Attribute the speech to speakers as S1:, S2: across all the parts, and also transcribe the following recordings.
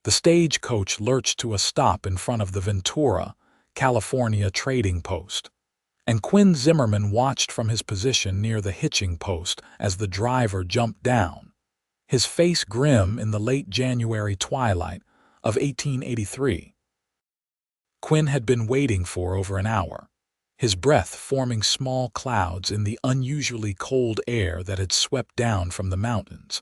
S1: The stagecoach lurched to a stop in front of the Ventura, California trading post, and Quinn Zimmerman watched from his position near the hitching post as the driver jumped down, his face grim in the late January twilight of 1883. Quinn had been waiting for over an hour, his breath forming small clouds in the unusually cold air that had swept down from the mountains,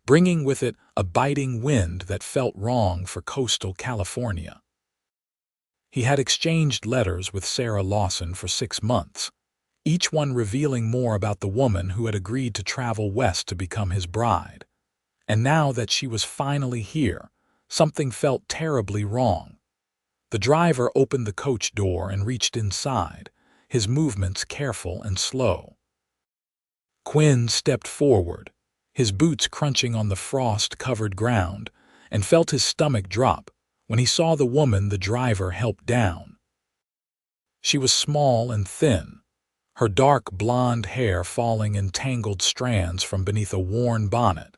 S1: bringing with it a biting wind that felt wrong for coastal California. He had exchanged letters with Sarah Lawson for 6 months, each one revealing more about the woman who had agreed to travel west to become his bride. And now that she was finally here, something felt terribly wrong. The driver opened the coach door and reached inside, his movements careful and slow. Quinn stepped forward, his boots crunching on the frost-covered ground, and felt his stomach drop when he saw the woman the driver helped down. She was small and thin, her dark blonde hair falling in tangled strands from beneath a worn bonnet,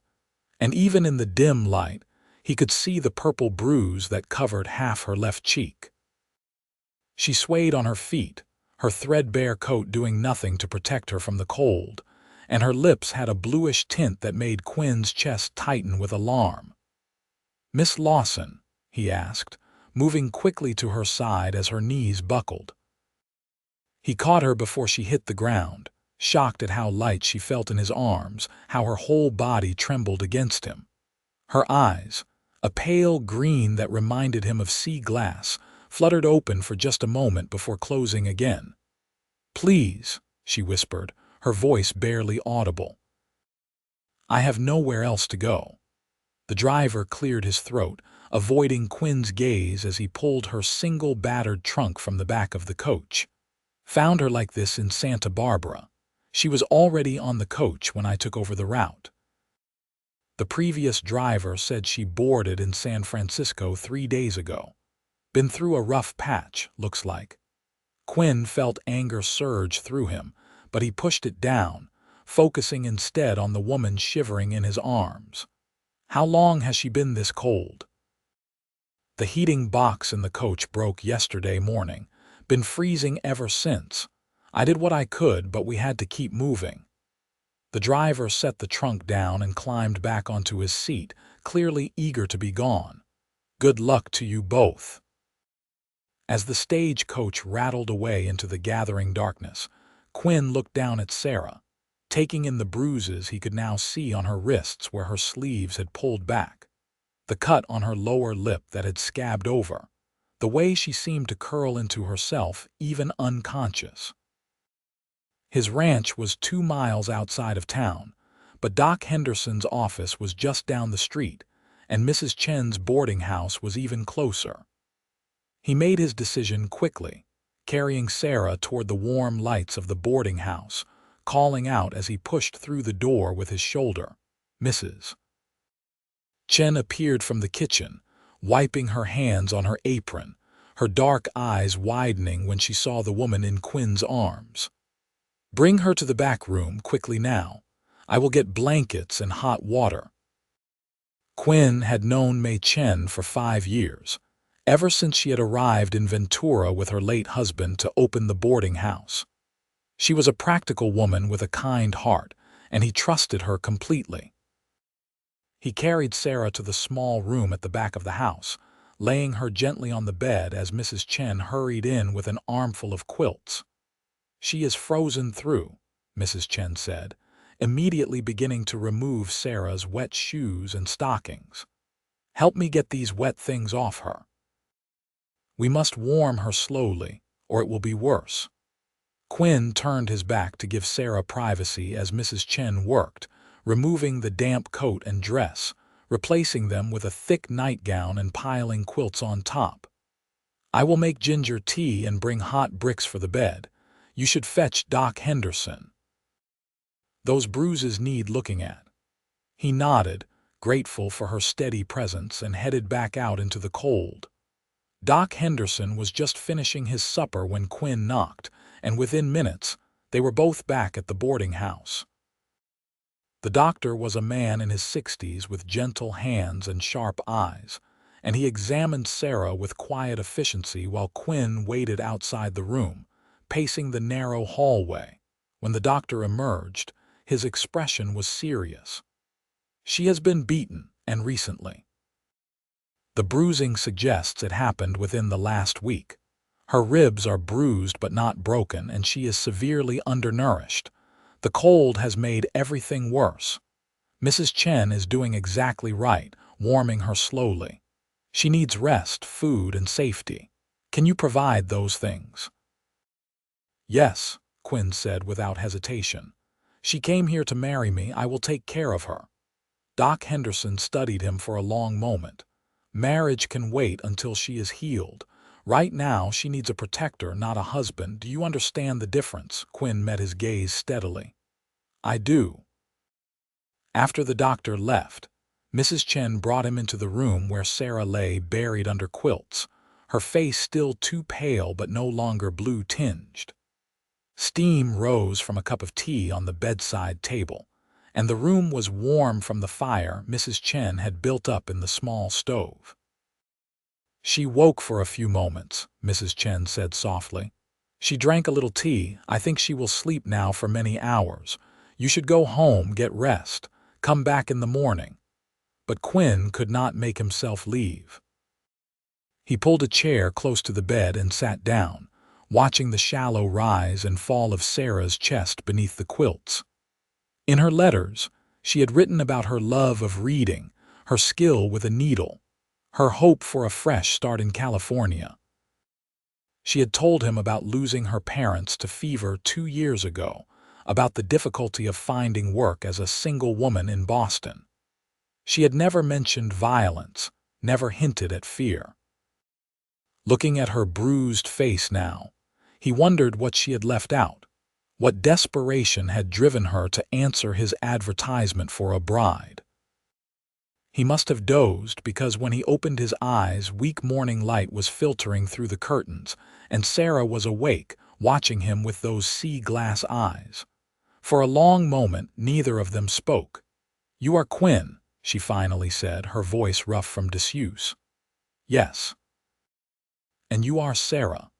S1: and even in the dim light, he could see the purple bruise that covered half her left cheek. She swayed on her feet, her threadbare coat doing nothing to protect her from the cold, and her lips had a bluish tint that made Quinn's chest tighten with alarm. "Miss Lawson?" he asked, moving quickly to her side as her knees buckled. He caught her before she hit the ground, shocked at how light she felt in his arms, how her whole body trembled against him. Her eyes, a pale green that reminded him of sea glass, fluttered open for just a moment before closing again. "Please," she whispered, her voice barely audible. "I have nowhere else to go." The driver cleared his throat, avoiding Quinn's gaze as he pulled her single battered trunk from the back of the coach. "Found her like this in Santa Barbara. She was already on the coach when I took over the route. The previous driver said she boarded in San Francisco 3 days ago. Been through a rough patch, looks like." Quinn felt anger surge through him, but he pushed it down, focusing instead on the woman shivering in his arms. "How long has she been this cold?" "The heating box in the coach broke yesterday morning. Been freezing ever since. I did what I could, but we had to keep moving." The driver set the trunk down and climbed back onto his seat, clearly eager to be gone. "Good luck to you both." As the stagecoach rattled away into the gathering darkness, Quinn looked down at Sarah, taking in the bruises he could now see on her wrists where her sleeves had pulled back, the cut on her lower lip that had scabbed over, the way she seemed to curl into herself, even unconscious. His ranch was 2 miles outside of town, but Doc Henderson's office was just down the street, and Mrs. Chen's boarding house was even closer. He made his decision quickly, carrying Sarah toward the warm lights of the boarding house, calling out as he pushed through the door with his shoulder, "Mrs." Chen appeared from the kitchen, wiping her hands on her apron, her dark eyes widening when she saw the woman in Quinn's arms. "Bring her to the back room quickly now. I will get blankets and hot water." Quinn had known Mei Chen for 5 years, ever since she had arrived in Ventura with her late husband to open the boarding house. She was a practical woman with a kind heart, and he trusted her completely. He carried Sarah to the small room at the back of the house, laying her gently on the bed as Mrs. Chen hurried in with an armful of quilts. "She is frozen through," Mrs. Chen said, immediately beginning to remove Sarah's wet shoes and stockings. "Help me get these wet things off her. We must warm her slowly, or it will be worse." Quinn turned his back to give Sarah privacy as Mrs. Chen worked, removing the damp coat and dress, replacing them with a thick nightgown and piling quilts on top. "I will make ginger tea and bring hot bricks for the bed. You should fetch Doc Henderson. Those bruises need looking at." He nodded, grateful for her steady presence, and headed back out into the cold. Doc Henderson was just finishing his supper when Quinn knocked, and within minutes, they were both back at the boarding house. The doctor was a man in his 60s with gentle hands and sharp eyes, and he examined Sarah with quiet efficiency while Quinn waited outside the room, pacing the narrow hallway. When the doctor emerged, his expression was serious. "She has been beaten, and recently. The bruising suggests it happened within the last week. Her ribs are bruised but not broken, and she is severely undernourished. The cold has made everything worse. Mrs. Chen is doing exactly right, warming her slowly. She needs rest, food, and safety. Can you provide those things?" "Yes," Quinn said without hesitation. "She came here to marry me. I will take care of her." Doc Henderson studied him for a long moment. "Marriage can wait until she is healed. Right now, she needs a protector, not a husband. Do you understand the difference?" Quinn met his gaze steadily. "I do." After the doctor left, Mrs. Chen brought him into the room where Sarah lay buried under quilts, her face still too pale but no longer blue-tinged. Steam rose from a cup of tea on the bedside table, and the room was warm from the fire Mrs. Chen had built up in the small stove. "She woke for a few moments," Mrs. Chen said softly. "She drank a little tea. I think she will sleep now for many hours. You should go home, get rest. Come back in the morning." But Quinn could not make himself leave. He pulled a chair close to the bed and sat down, watching the shallow rise and fall of Sarah's chest beneath the quilts. In her letters, she had written about her love of reading, her skill with a needle, her hope for a fresh start in California. She had told him about losing her parents to fever 2 years ago, about the difficulty of finding work as a single woman in Boston. She had never mentioned violence, never hinted at fear. Looking at her bruised face now, he wondered what she had left out, what desperation had driven her to answer his advertisement for a bride. He must have dozed because when he opened his eyes, weak morning light was filtering through the curtains, and Sarah was awake, watching him with those sea-glass eyes. For a long moment, neither of them spoke. "You are Quinn," she finally said, her voice rough from disuse. "Yes." "And you are Sarah."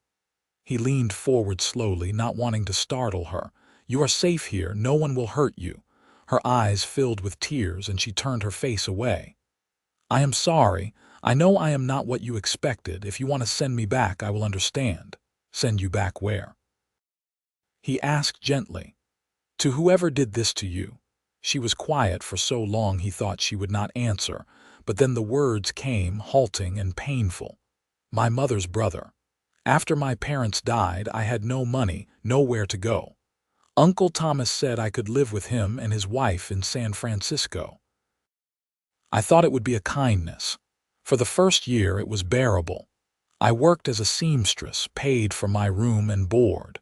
S1: He leaned forward slowly, not wanting to startle her. "You are safe here. No one will hurt you." Her eyes filled with tears, and she turned her face away. "I am sorry. I know I am not what you expected. If you want to send me back, I will understand." "Send you back where?" he asked gently. "To whoever did this to you." She was quiet for so long he thought she would not answer, but then the words came, halting and painful. "My mother's brother. After my parents died, I had no money, nowhere to go. Uncle Thomas said I could live with him and his wife in San Francisco. I thought it would be a kindness. For the first year it was bearable. I worked as a seamstress, paid for my room and board.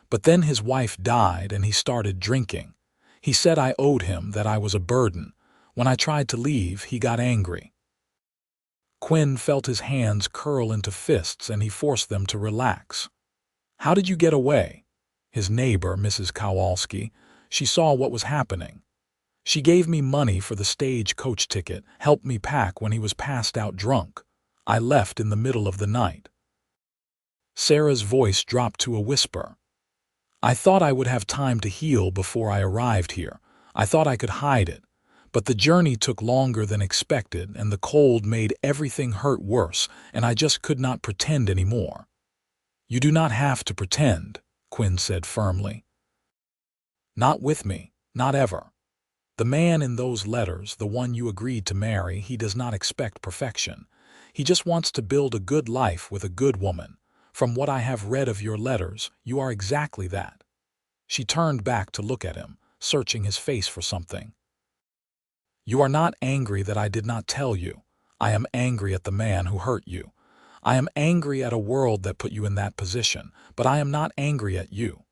S1: But then his wife died and he started drinking. He said I owed him, that I was a burden. When I tried to leave, he got angry." Quinn felt his hands curl into fists and he forced them to relax. "How did you get away?" His neighbor, Mrs. Kowalski, she saw what was happening. "She gave me money for the stage coach ticket, helped me pack when he was passed out drunk. I left in the middle of the night." Sarah's voice dropped to a whisper. "I thought I would have time to heal before I arrived here. I thought I could hide it. But the journey took longer than expected, and the cold made everything hurt worse, and I just could not pretend anymore." "You do not have to pretend," Quinn said firmly. "Not with me, not ever. The man in those letters, the one you agreed to marry, he does not expect perfection. He just wants to build a good life with a good woman. From what I have read of your letters, you are exactly that." She turned back to look at him, searching his face for something. "You are not angry that I did not tell you. I am angry at the man who hurt you. I am angry at a world that put you in that position, but I am not angry at you."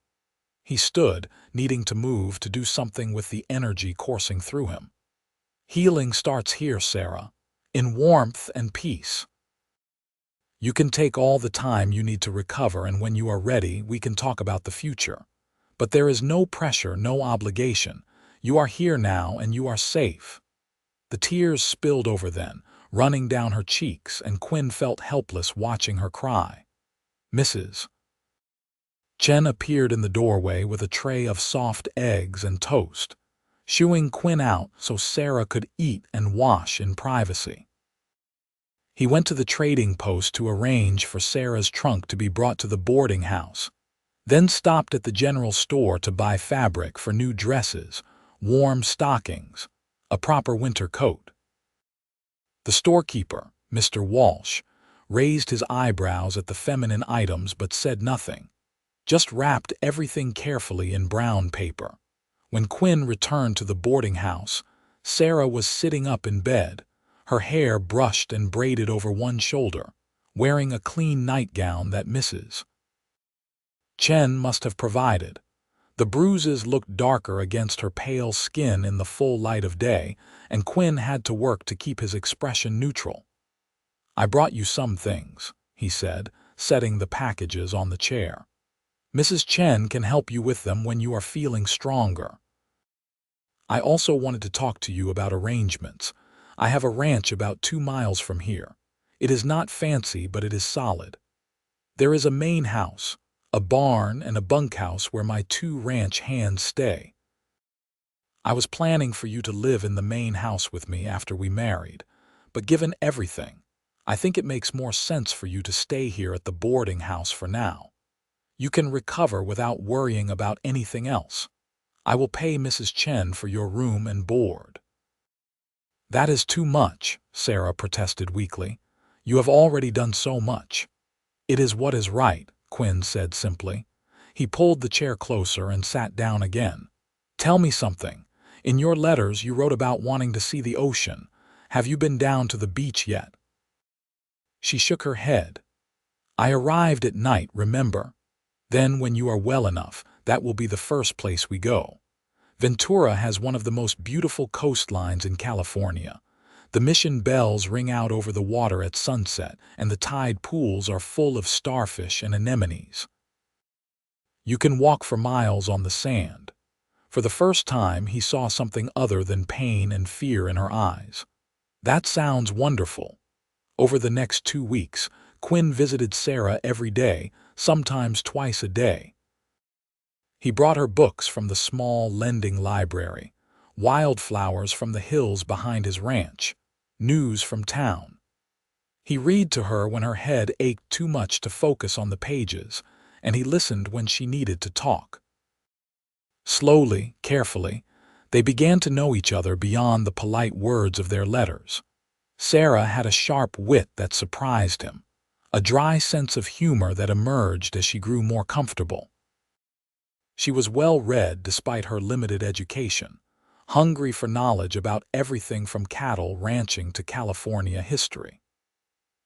S1: He stood, needing to move, to do something with the energy coursing through him. "Healing starts here, Sarah, in warmth and peace. You can take all the time you need to recover, and when you are ready, we can talk about the future. But there is no pressure, no obligation. You are here now, and you are safe." The tears spilled over then, running down her cheeks, and Quinn felt helpless watching her cry. Mrs. Chen appeared in the doorway with a tray of soft eggs and toast, shooing Quinn out so Sarah could eat and wash in privacy. He went to the trading post to arrange for Sarah's trunk to be brought to the boarding house, then stopped at the general store to buy fabric for new dresses, warm stockings, a proper winter coat. The storekeeper, Mr. Walsh, raised his eyebrows at the feminine items but said nothing, just wrapped everything carefully in brown paper. When Quinn returned to the boarding house, Sarah was sitting up in bed, her hair brushed and braided over one shoulder, wearing a clean nightgown that Mrs. Chen must have provided. The bruises looked darker against her pale skin in the full light of day, and Quinn had to work to keep his expression neutral. "I brought you some things," he said, setting the packages on the chair. "Mrs. Chen can help you with them when you are feeling stronger. I also wanted to talk to you about arrangements. I have a ranch about 2 miles from here. It is not fancy, but it is solid. There is a main house, a barn, and a bunkhouse where my 2 ranch hands stay. I was planning for you to live in the main house with me after we married, but given everything, I think it makes more sense for you to stay here at the boarding house for now. You can recover without worrying about anything else. I will pay Mrs. Chen for your room and board." "That is too much," Sarah protested weakly. "You have already done so much." "It is what is right," Quinn said simply. He pulled the chair closer and sat down again. "Tell me something. In your letters you wrote about wanting to see the ocean. Have you been down to the beach yet?" She shook her head. "I arrived at night, remember? Then, when you are well enough, that will be the first place we go. Ventura has one of the most beautiful coastlines in California. The Mission bells ring out over the water at sunset, and the tide pools are full of starfish and anemones. You can walk for miles on the sand." For the first time, he saw something other than pain and fear in her eyes. "That sounds wonderful." Over the next 2 weeks, Quinn visited Sarah every day, sometimes twice a day. He brought her books from the small lending library, wildflowers from the hills behind his ranch, news from town. He read to her when her head ached too much to focus on the pages, and he listened when she needed to talk. Slowly, carefully, they began to know each other beyond the polite words of their letters. Sarah had a sharp wit that surprised him, a dry sense of humor that emerged as she grew more comfortable. She was well-read despite her limited education, hungry for knowledge about everything from cattle ranching to California history.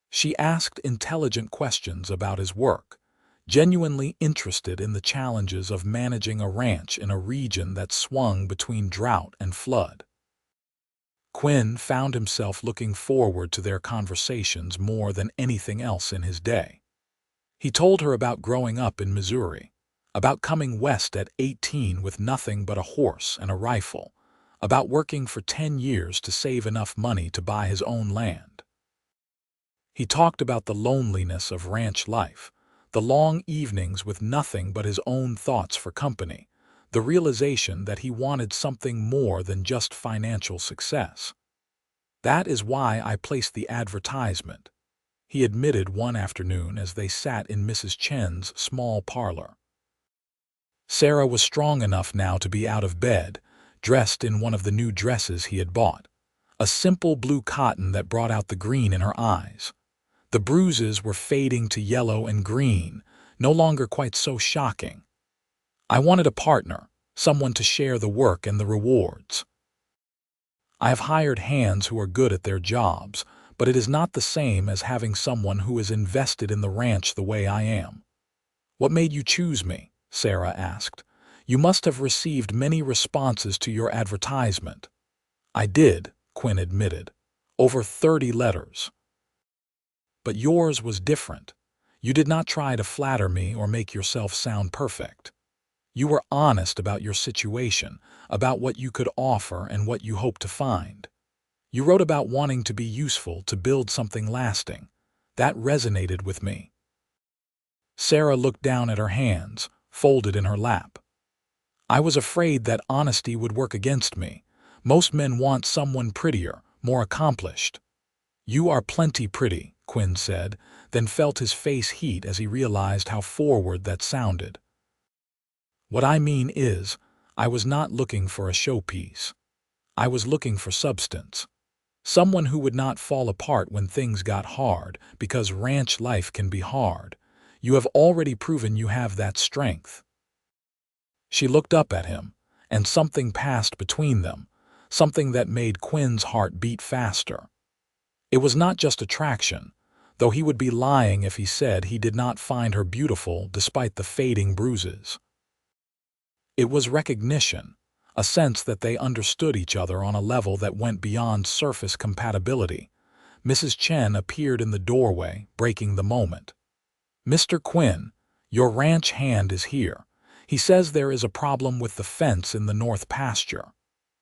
S1: She asked intelligent questions about his work, genuinely interested in the challenges of managing a ranch in a region that swung between drought and flood. Quinn found himself looking forward to their conversations more than anything else in his day. He told her about growing up in Missouri, about coming west at 18 with nothing but a horse and a rifle, about working for 10 years to save enough money to buy his own land. He talked about the loneliness of ranch life, the long evenings with nothing but his own thoughts for company, the realization that he wanted something more than just financial success. "That is why I placed the advertisement," he admitted one afternoon as they sat in Mrs. Chen's small parlor. Sarah was strong enough now to be out of bed, dressed in one of the new dresses he had bought, a simple blue cotton that brought out the green in her eyes. The bruises were fading to yellow and green, no longer quite so shocking. "I wanted a partner, someone to share the work and the rewards. I have hired hands who are good at their jobs, but it is not the same as having someone who is invested in the ranch the way I am." "What made you choose me?" Sarah asked. "You must have received many responses to your advertisement." "I did," Quinn admitted. "Over 30 letters. But yours was different. You did not try to flatter me or make yourself sound perfect. You were honest about your situation, about what you could offer and what you hoped to find. You wrote about wanting to be useful, to build something lasting. That resonated with me." Sarah looked down at her hands, folded in her lap. "I was afraid that honesty would work against me. Most men want someone prettier, more accomplished." "You are plenty pretty," Quinn said, then felt his face heat as he realized how forward that sounded. "What I mean is, I was not looking for a showpiece. I was looking for substance. Someone who would not fall apart when things got hard, because ranch life can be hard. You have already proven you have that strength." She looked up at him, and something passed between them, something that made Quinn's heart beat faster. It was not just attraction, though he would be lying if he said he did not find her beautiful despite the fading bruises. It was recognition, a sense that they understood each other on a level that went beyond surface compatibility. Mrs. Chen appeared in the doorway, breaking the moment. "Mr. Quinn, your ranch hand is here. He says there is a problem with the fence in the north pasture."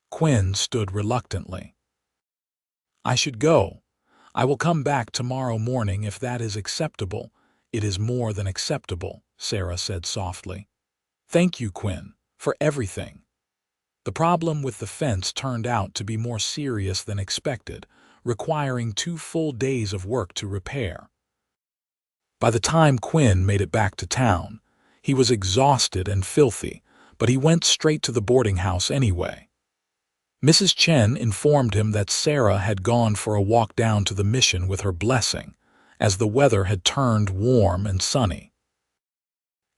S1: Quinn stood reluctantly. "I should go. I will come back tomorrow morning if that is acceptable." "It is more than acceptable," Sarah said softly. "Thank you, Quinn, for everything." The problem with the fence turned out to be more serious than expected, requiring 2 full days of work to repair. By the time Quinn made it back to town, he was exhausted and filthy, but he went straight to the boarding house anyway. Mrs. Chen informed him that Sarah had gone for a walk down to the mission with her blessing, as the weather had turned warm and sunny.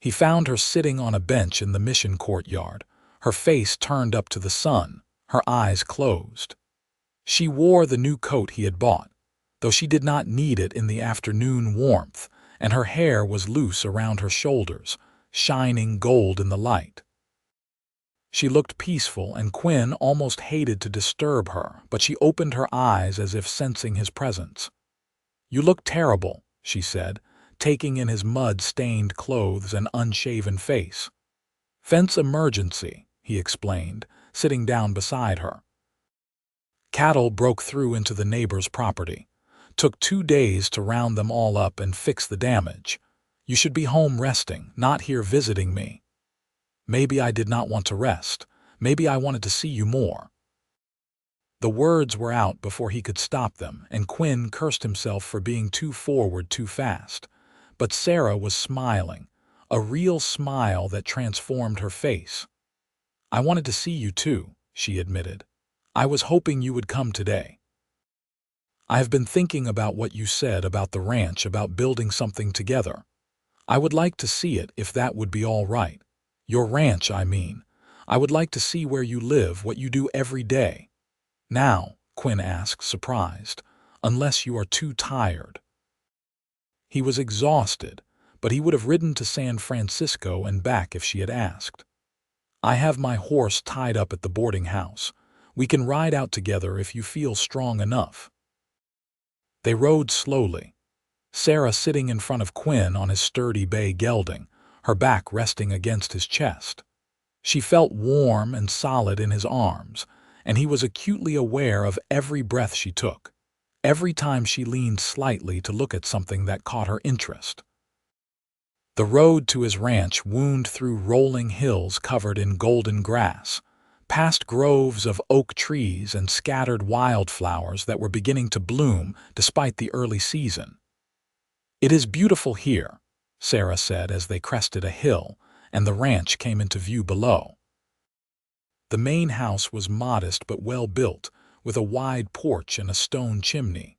S1: He found her sitting on a bench in the mission courtyard, her face turned up to the sun, her eyes closed. She wore the new coat he had bought, though she did not need it in the afternoon warmth, and her hair was loose around her shoulders, shining gold in the light. She looked peaceful, and Quinn almost hated to disturb her, but she opened her eyes as if sensing his presence. "You look terrible," she said, taking in his mud-stained clothes and unshaven face. "Fence emergency," he explained, sitting down beside her. "Cattle broke through into the neighbor's property. Took 2 days to round them all up and fix the damage. You should be home resting, not here visiting me." "Maybe I did not want to rest. Maybe I wanted to see you more." The words were out before he could stop them, and Quinn cursed himself for being too forward too fast. But Sarah was smiling, a real smile that transformed her face. "I wanted to see you too," she admitted. "I was hoping you would come today. I have been thinking about what you said about the ranch, about building something together. I would like to see it if that would be all right. Your ranch, I mean. I would like to see where you live, what you do every day." "Now?" Quinn asked, surprised. "Unless you are too tired." He was exhausted, but he would have ridden to San Francisco and back if she had asked. "I have my horse tied up at the boarding house. We can ride out together if you feel strong enough." They rode slowly, Sarah sitting in front of Quinn on his sturdy bay gelding, her back resting against his chest. She felt warm and solid in his arms, and he was acutely aware of every breath she took, every time she leaned slightly to look at something that caught her interest. The road to his ranch wound through rolling hills covered in golden grass, past groves of oak trees and scattered wildflowers that were beginning to bloom despite the early season. "It is beautiful here," Sarah said as they crested a hill and the ranch came into view below. The main house was modest but well built, with a wide porch and a stone chimney.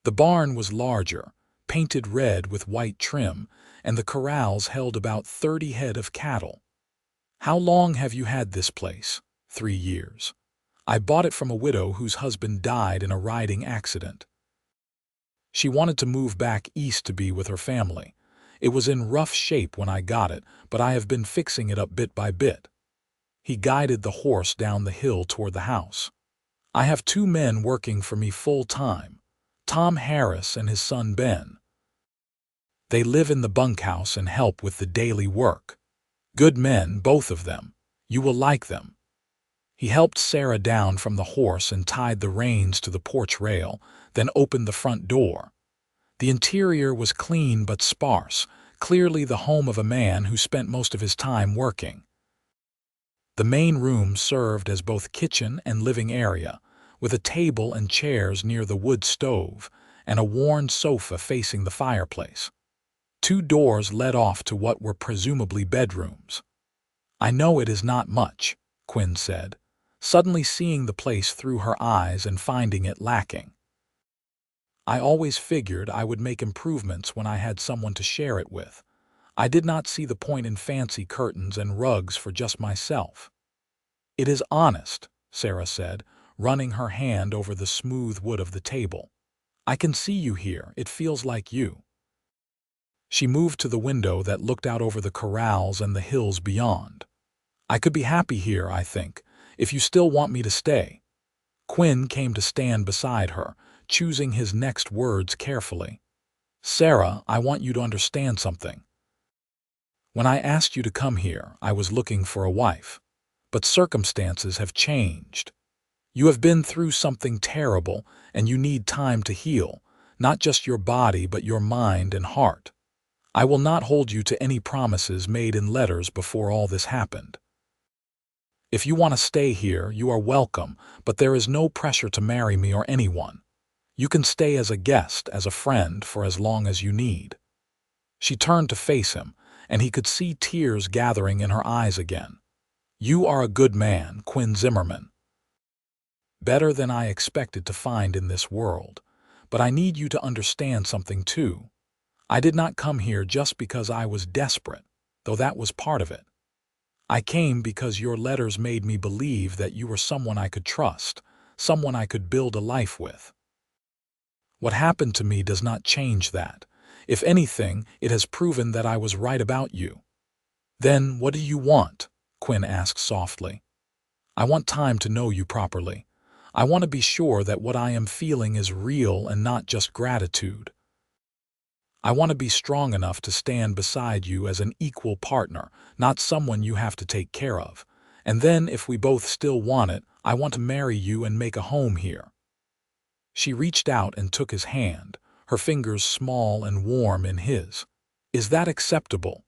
S1: The barn was larger, painted red with white trim, and the corrals held about 30 head of cattle. "How long have you had this place?" 3 years. "I bought it from a widow whose husband died in a riding accident. She wanted to move back east to be with her family. It was in rough shape when I got it, but I have been fixing it up bit by bit." He guided the horse down the hill toward the house. "I have 2 men working for me full-time, Tom Harris and his son Ben. They live in the bunkhouse and help with the daily work. Good men, both of them. You will like them." He helped Sarah down from the horse and tied the reins to the porch rail, then opened the front door. The interior was clean but sparse, clearly the home of a man who spent most of his time working. The main room served as both kitchen and living area, with a table and chairs near the wood stove, and a worn sofa facing the fireplace. 2 doors led off to what were presumably bedrooms. "I know it is not much," Quinn said, suddenly seeing the place through her eyes and finding it lacking. "I always figured I would make improvements when I had someone to share it with. I did not see the point in fancy curtains and rugs for just myself." "It is honest," Sarah said, running her hand over the smooth wood of the table. "I can see you here. It feels like you." She moved to the window that looked out over the corrals and the hills beyond. "I could be happy here, I think, if you still want me to stay." Quinn came to stand beside her, choosing his next words carefully. "Sarah, I want you to understand something. When I asked you to come here, I was looking for a wife. But circumstances have changed. You have been through something terrible, and you need time to heal, not just your body but your mind and heart. I will not hold you to any promises made in letters before all this happened. If you want to stay here, you are welcome, but there is no pressure to marry me or anyone. You can stay as a guest, as a friend, for as long as you need." She turned to face him, and he could see tears gathering in her eyes again. "You are a good man, Quinn Zimmerman. Better than I expected to find in this world. But I need you to understand something too. I did not come here just because I was desperate, though that was part of it. I came because your letters made me believe that you were someone I could trust, someone I could build a life with. What happened to me does not change that. If anything, it has proven that I was right about you." "Then what do you want?" Quinn asked softly. "I want time to know you properly. I want to be sure that what I am feeling is real and not just gratitude. I want to be strong enough to stand beside you as an equal partner, not someone you have to take care of. And then, if we both still want it, I want to marry you and make a home here." She reached out and took his hand, her fingers small and warm in his. "Is that acceptable?"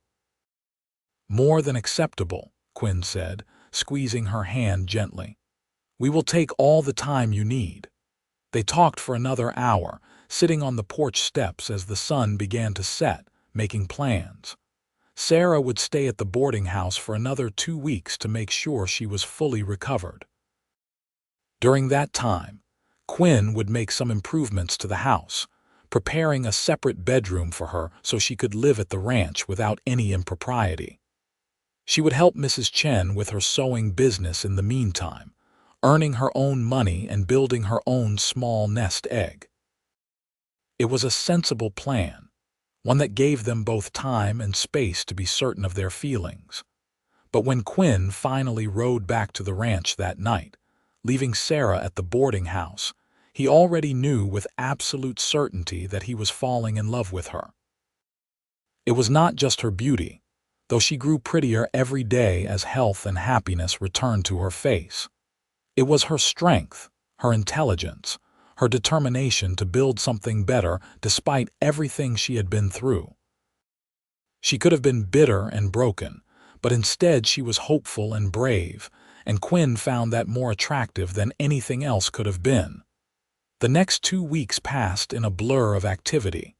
S1: "More than acceptable," Quinn said, squeezing her hand gently. "We will take all the time you need." They talked for another hour, sitting on the porch steps as the sun began to set, making plans. Sarah would stay at the boarding house for another 2 weeks to make sure she was fully recovered. During that time, Quinn would make some improvements to the house, preparing a separate bedroom for her so she could live at the ranch without any impropriety. She would help Mrs. Chen with her sewing business in the meantime, earning her own money and building her own small nest egg. It was a sensible plan, one that gave them both time and space to be certain of their feelings. But when Quinn finally rode back to the ranch that night, leaving Sarah at the boarding house, he already knew with absolute certainty that he was falling in love with her. It was not just her beauty, though she grew prettier every day as health and happiness returned to her face. It was her strength, her intelligence, her determination to build something better despite everything she had been through. She could have been bitter and broken, but instead she was hopeful and brave, and Quinn found that more attractive than anything else could have been. The next 2 weeks passed in a blur of activity.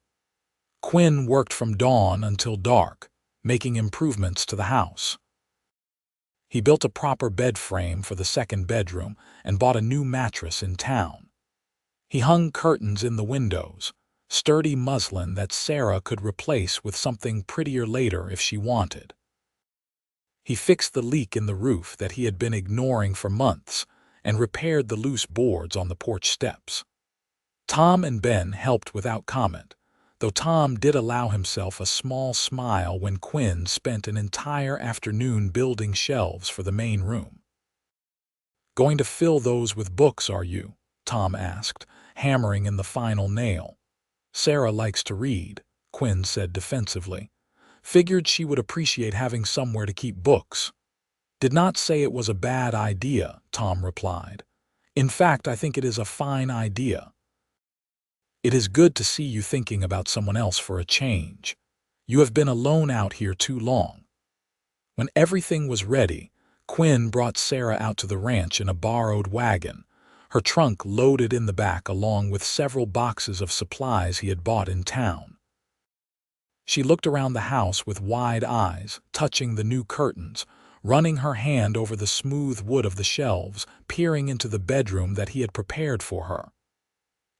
S1: Quinn worked from dawn until dark, making improvements to the house. He built a proper bed frame for the second bedroom and bought a new mattress in town. He hung curtains in the windows, sturdy muslin that Sarah could replace with something prettier later if she wanted. He fixed the leak in the roof that he had been ignoring for months and repaired the loose boards on the porch steps. Tom and Ben helped without comment, though Tom did allow himself a small smile when Quinn spent an entire afternoon building shelves for the main room. "Going to fill those with books, are you?" Tom asked, hammering in the final nail. "Sarah likes to read," Quinn said defensively. "Figured she would appreciate having somewhere to keep books." Did not say it was a bad idea, Tom replied. In fact, I think it is a fine idea. It is good to see you thinking about someone else for a change. You have been alone out here too long. When everything was ready, Quinn brought Sarah out to the ranch in a borrowed wagon, her trunk loaded in the back along with several boxes of supplies he had bought in town. She looked around the house with wide eyes, touching the new curtains, running her hand over the smooth wood of the shelves, peering into the bedroom that he had prepared for her.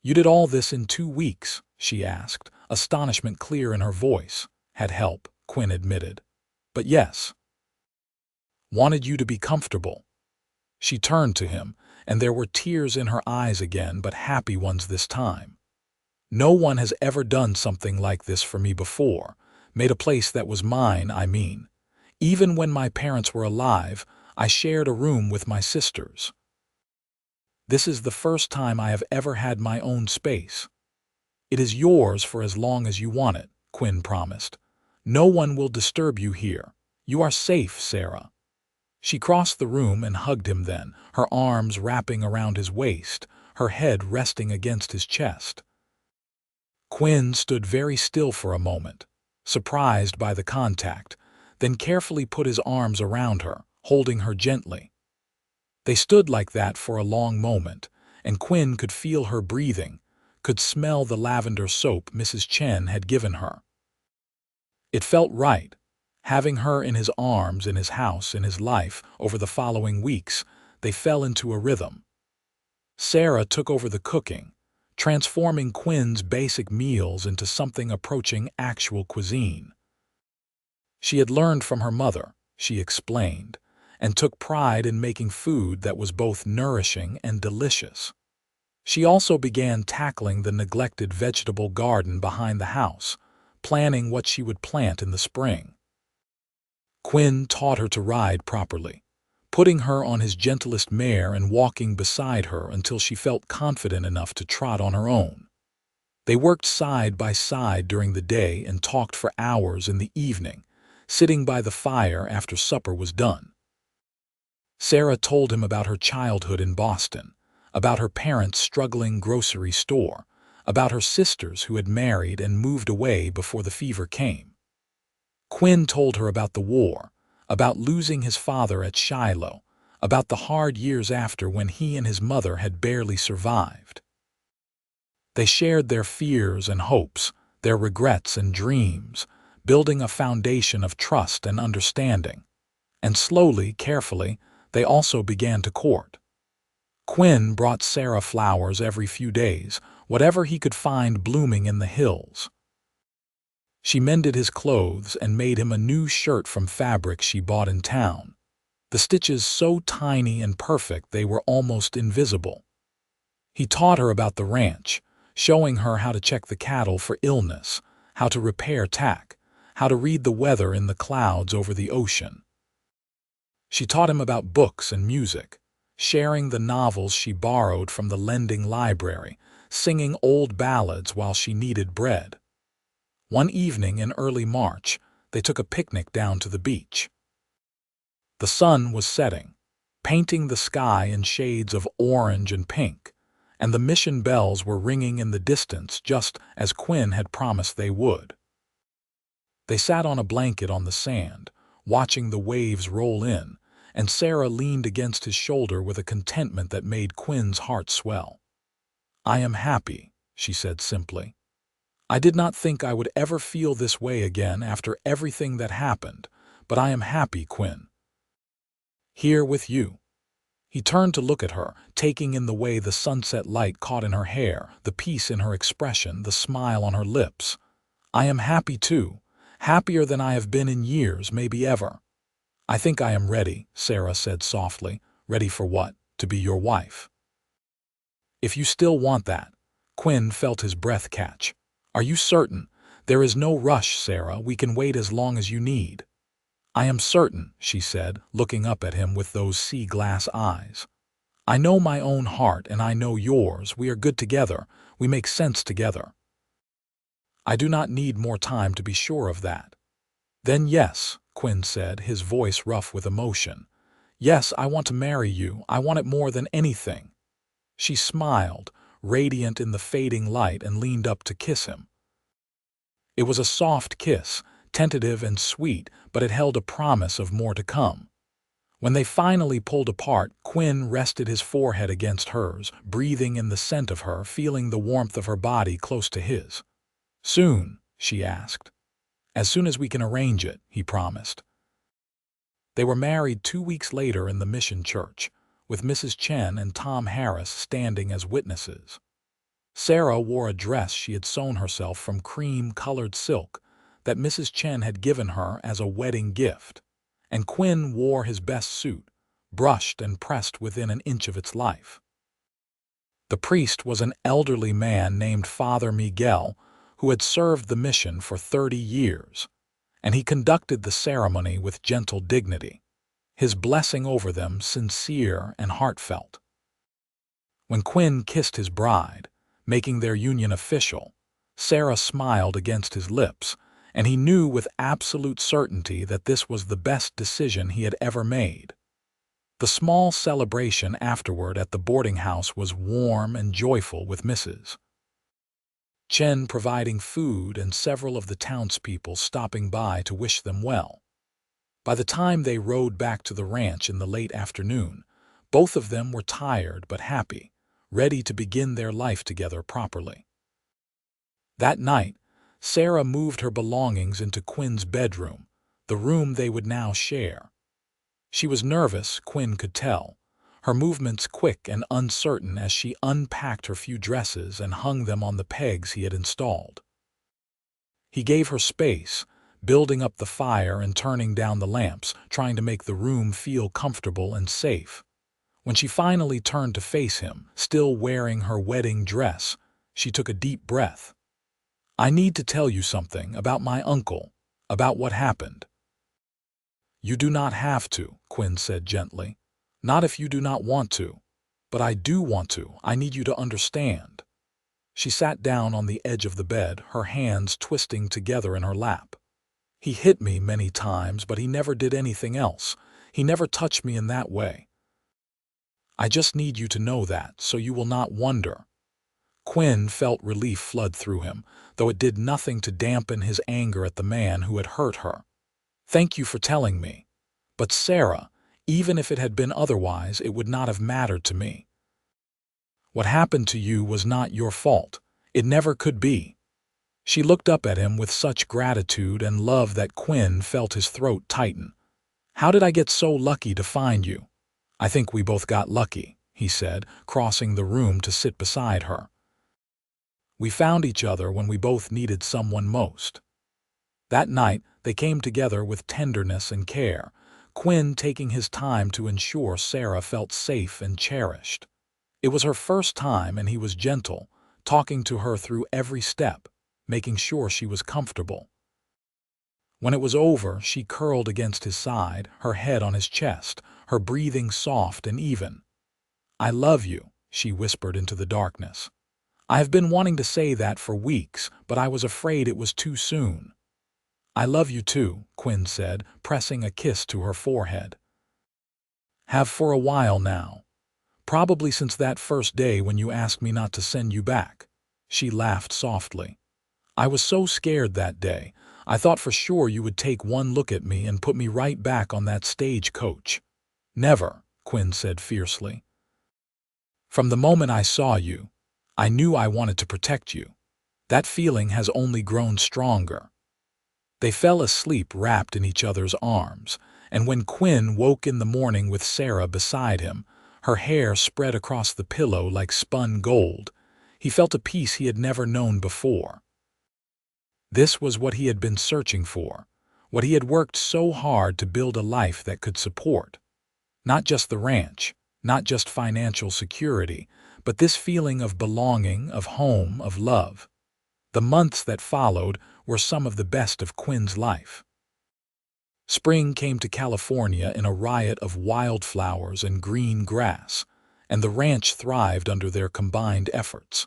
S1: "You did all this in 2 weeks?" she asked, astonishment clear in her voice. "Had help," Quinn admitted. "But yes. Wanted you to be comfortable." She turned to him, and there were tears in her eyes again, but happy ones this time. "No one has ever done something like this for me before. Made a place that was mine, I mean. Even when my parents were alive, I shared a room with my sisters. This is the first time I have ever had my own space." "It is yours for as long as you want it," Quinn promised. "No one will disturb you here. You are safe, Sarah." She crossed the room and hugged him then, her arms wrapping around his waist, her head resting against his chest. Quinn stood very still for a moment, surprised by the contact, then carefully put his arms around her, holding her gently. They stood like that for a long moment, and Quinn could feel her breathing, could smell the lavender soap Mrs. Chen had given her. It felt right, having her in his arms, in his house, in his life. Over the following weeks, they fell into a rhythm. Sarah took over the cooking, transforming Quinn's basic meals into something approaching actual cuisine. She had learned from her mother, she explained, and took pride in making food that was both nourishing and delicious. She also began tackling the neglected vegetable garden behind the house, planning what she would plant in the spring. Quinn taught her to ride properly, putting her on his gentlest mare and walking beside her until she felt confident enough to trot on her own. They worked side by side during the day and talked for hours in the evening, sitting by the fire after supper was done. Sarah told him about her childhood in Boston, about her parents' struggling grocery store, about her sisters who had married and moved away before the fever came. Quinn told her about the war, about losing his father at Shiloh, about the hard years after when he and his mother had barely survived. They shared their fears and hopes, their regrets and dreams, building a foundation of trust and understanding. And slowly, carefully, they also began to court. Quinn brought Sarah flowers every few days, whatever he could find blooming in the hills. She mended his clothes and made him a new shirt from fabric she bought in town, the stitches so tiny and perfect they were almost invisible. He taught her about the ranch, showing her how to check the cattle for illness, how to repair tack, how to read the weather in the clouds over the ocean. She taught him about books and music, sharing the novels she borrowed from the lending library, singing old ballads while she kneaded bread. One evening in early March, they took a picnic down to the beach. The sun was setting, painting the sky in shades of orange and pink, and the mission bells were ringing in the distance just as Quinn had promised they would. They sat on a blanket on the sand, watching the waves roll in, and Sarah leaned against his shoulder with a contentment that made Quinn's heart swell. "I am happy," she said simply. "I did not think I would ever feel this way again after everything that happened, but I am happy, Quinn. Here with you." He turned to look at her, taking in the way the sunset light caught in her hair, the peace in her expression, the smile on her lips. "I am happy too, happier than I have been in years, maybe ever." "I think I am ready," Sarah said softly. "Ready for what? To be your wife." "If you still want that." Quinn felt his breath catch. "Are you certain? There is no rush, Sarah. We can wait as long as you need." "I am certain," she said, looking up at him with those sea-glass eyes. "I know my own heart and I know yours. We are good together. We make sense together. I do not need more time to be sure of that." "Then yes," Quinn said, his voice rough with emotion. Yes, I want to marry you. I want it more than anything." She smiled, radiant in the fading light, and leaned up to kiss him. It was a soft kiss, tentative and sweet, but it held a promise of more to come. When they finally pulled apart, Quinn rested his forehead against hers, breathing in the scent of her, feeling the warmth of her body close to his. "Soon?" she asked. "As soon as we can arrange it," he promised. They were married 2 weeks later in the mission church, with Mrs. Chen and Tom Harris standing as witnesses. Sarah wore a dress she had sewn herself from cream-colored silk that Mrs. Chen had given her as a wedding gift, and Quinn wore his best suit, brushed and pressed within an inch of its life. The priest was an elderly man named Father Miguel, who had served the mission for 30 years, and he conducted the ceremony with gentle dignity, his blessing over them sincere and heartfelt. When Quinn kissed his bride, making their union official, Sarah smiled against his lips, and he knew with absolute certainty that this was the best decision he had ever made. The small celebration afterward at the boarding house was warm and joyful, with Mrs. Chen providing food and several of the townspeople stopping by to wish them well. By the time they rode back to the ranch in the late afternoon, both of them were tired but happy, ready to begin their life together properly. That night, Sarah moved her belongings into Quinn's bedroom, the room they would now share. She was nervous, Quinn could tell, her movements quick and uncertain as she unpacked her few dresses and hung them on the pegs he had installed. He gave her space, building up the fire and turning down the lamps, trying to make the room feel comfortable and safe. When she finally turned to face him, still wearing her wedding dress, she took a deep breath. "I need to tell you something about my uncle, about what happened." "You do not have to," Quinn said gently. "Not if you do not want to. But I do want to. I need you to understand." She sat down on the edge of the bed, her hands twisting together in her lap. "He hit me many times, but he never did anything else. He never touched me in that way. I just need you to know that, so you will not wonder." Quinn felt relief flood through him, though it did nothing to dampen his anger at the man who had hurt her. "Thank you for telling me. But Sarah, even if it had been otherwise, it would not have mattered to me. What happened to you was not your fault. It never could be." She looked up at him with such gratitude and love that Quinn felt his throat tighten. "How did I get so lucky to find you?" "I think we both got lucky," he said, crossing the room to sit beside her. "We found each other when we both needed someone most." That night, they came together with tenderness and care, Quinn taking his time to ensure Sarah felt safe and cherished. It was her first time, and he was gentle, talking to her through every step, making sure she was comfortable. When it was over, she curled against his side, her head on his chest, her breathing soft and even. "I love you," she whispered into the darkness. "I have been wanting to say that for weeks, but I was afraid it was too soon." "I love you too," Quinn said, pressing a kiss to her forehead. "Have for a while now. Probably since that first day when you asked me not to send you back." She laughed softly. "I was so scared that day. I thought for sure you would take one look at me and put me right back on that stagecoach." "Never," Quinn said fiercely. "From the moment I saw you, I knew I wanted to protect you. That feeling has only grown stronger." They fell asleep wrapped in each other's arms, and when Quinn woke in the morning with Sarah beside him, her hair spread across the pillow like spun gold, he felt a peace he had never known before. This was what he had been searching for, what he had worked so hard to build a life that could support. Not just the ranch, not just financial security, but this feeling of belonging, of home, of love. The months that followed were some of the best of Quinn's life. Spring came to California in a riot of wildflowers and green grass, and the ranch thrived under their combined efforts.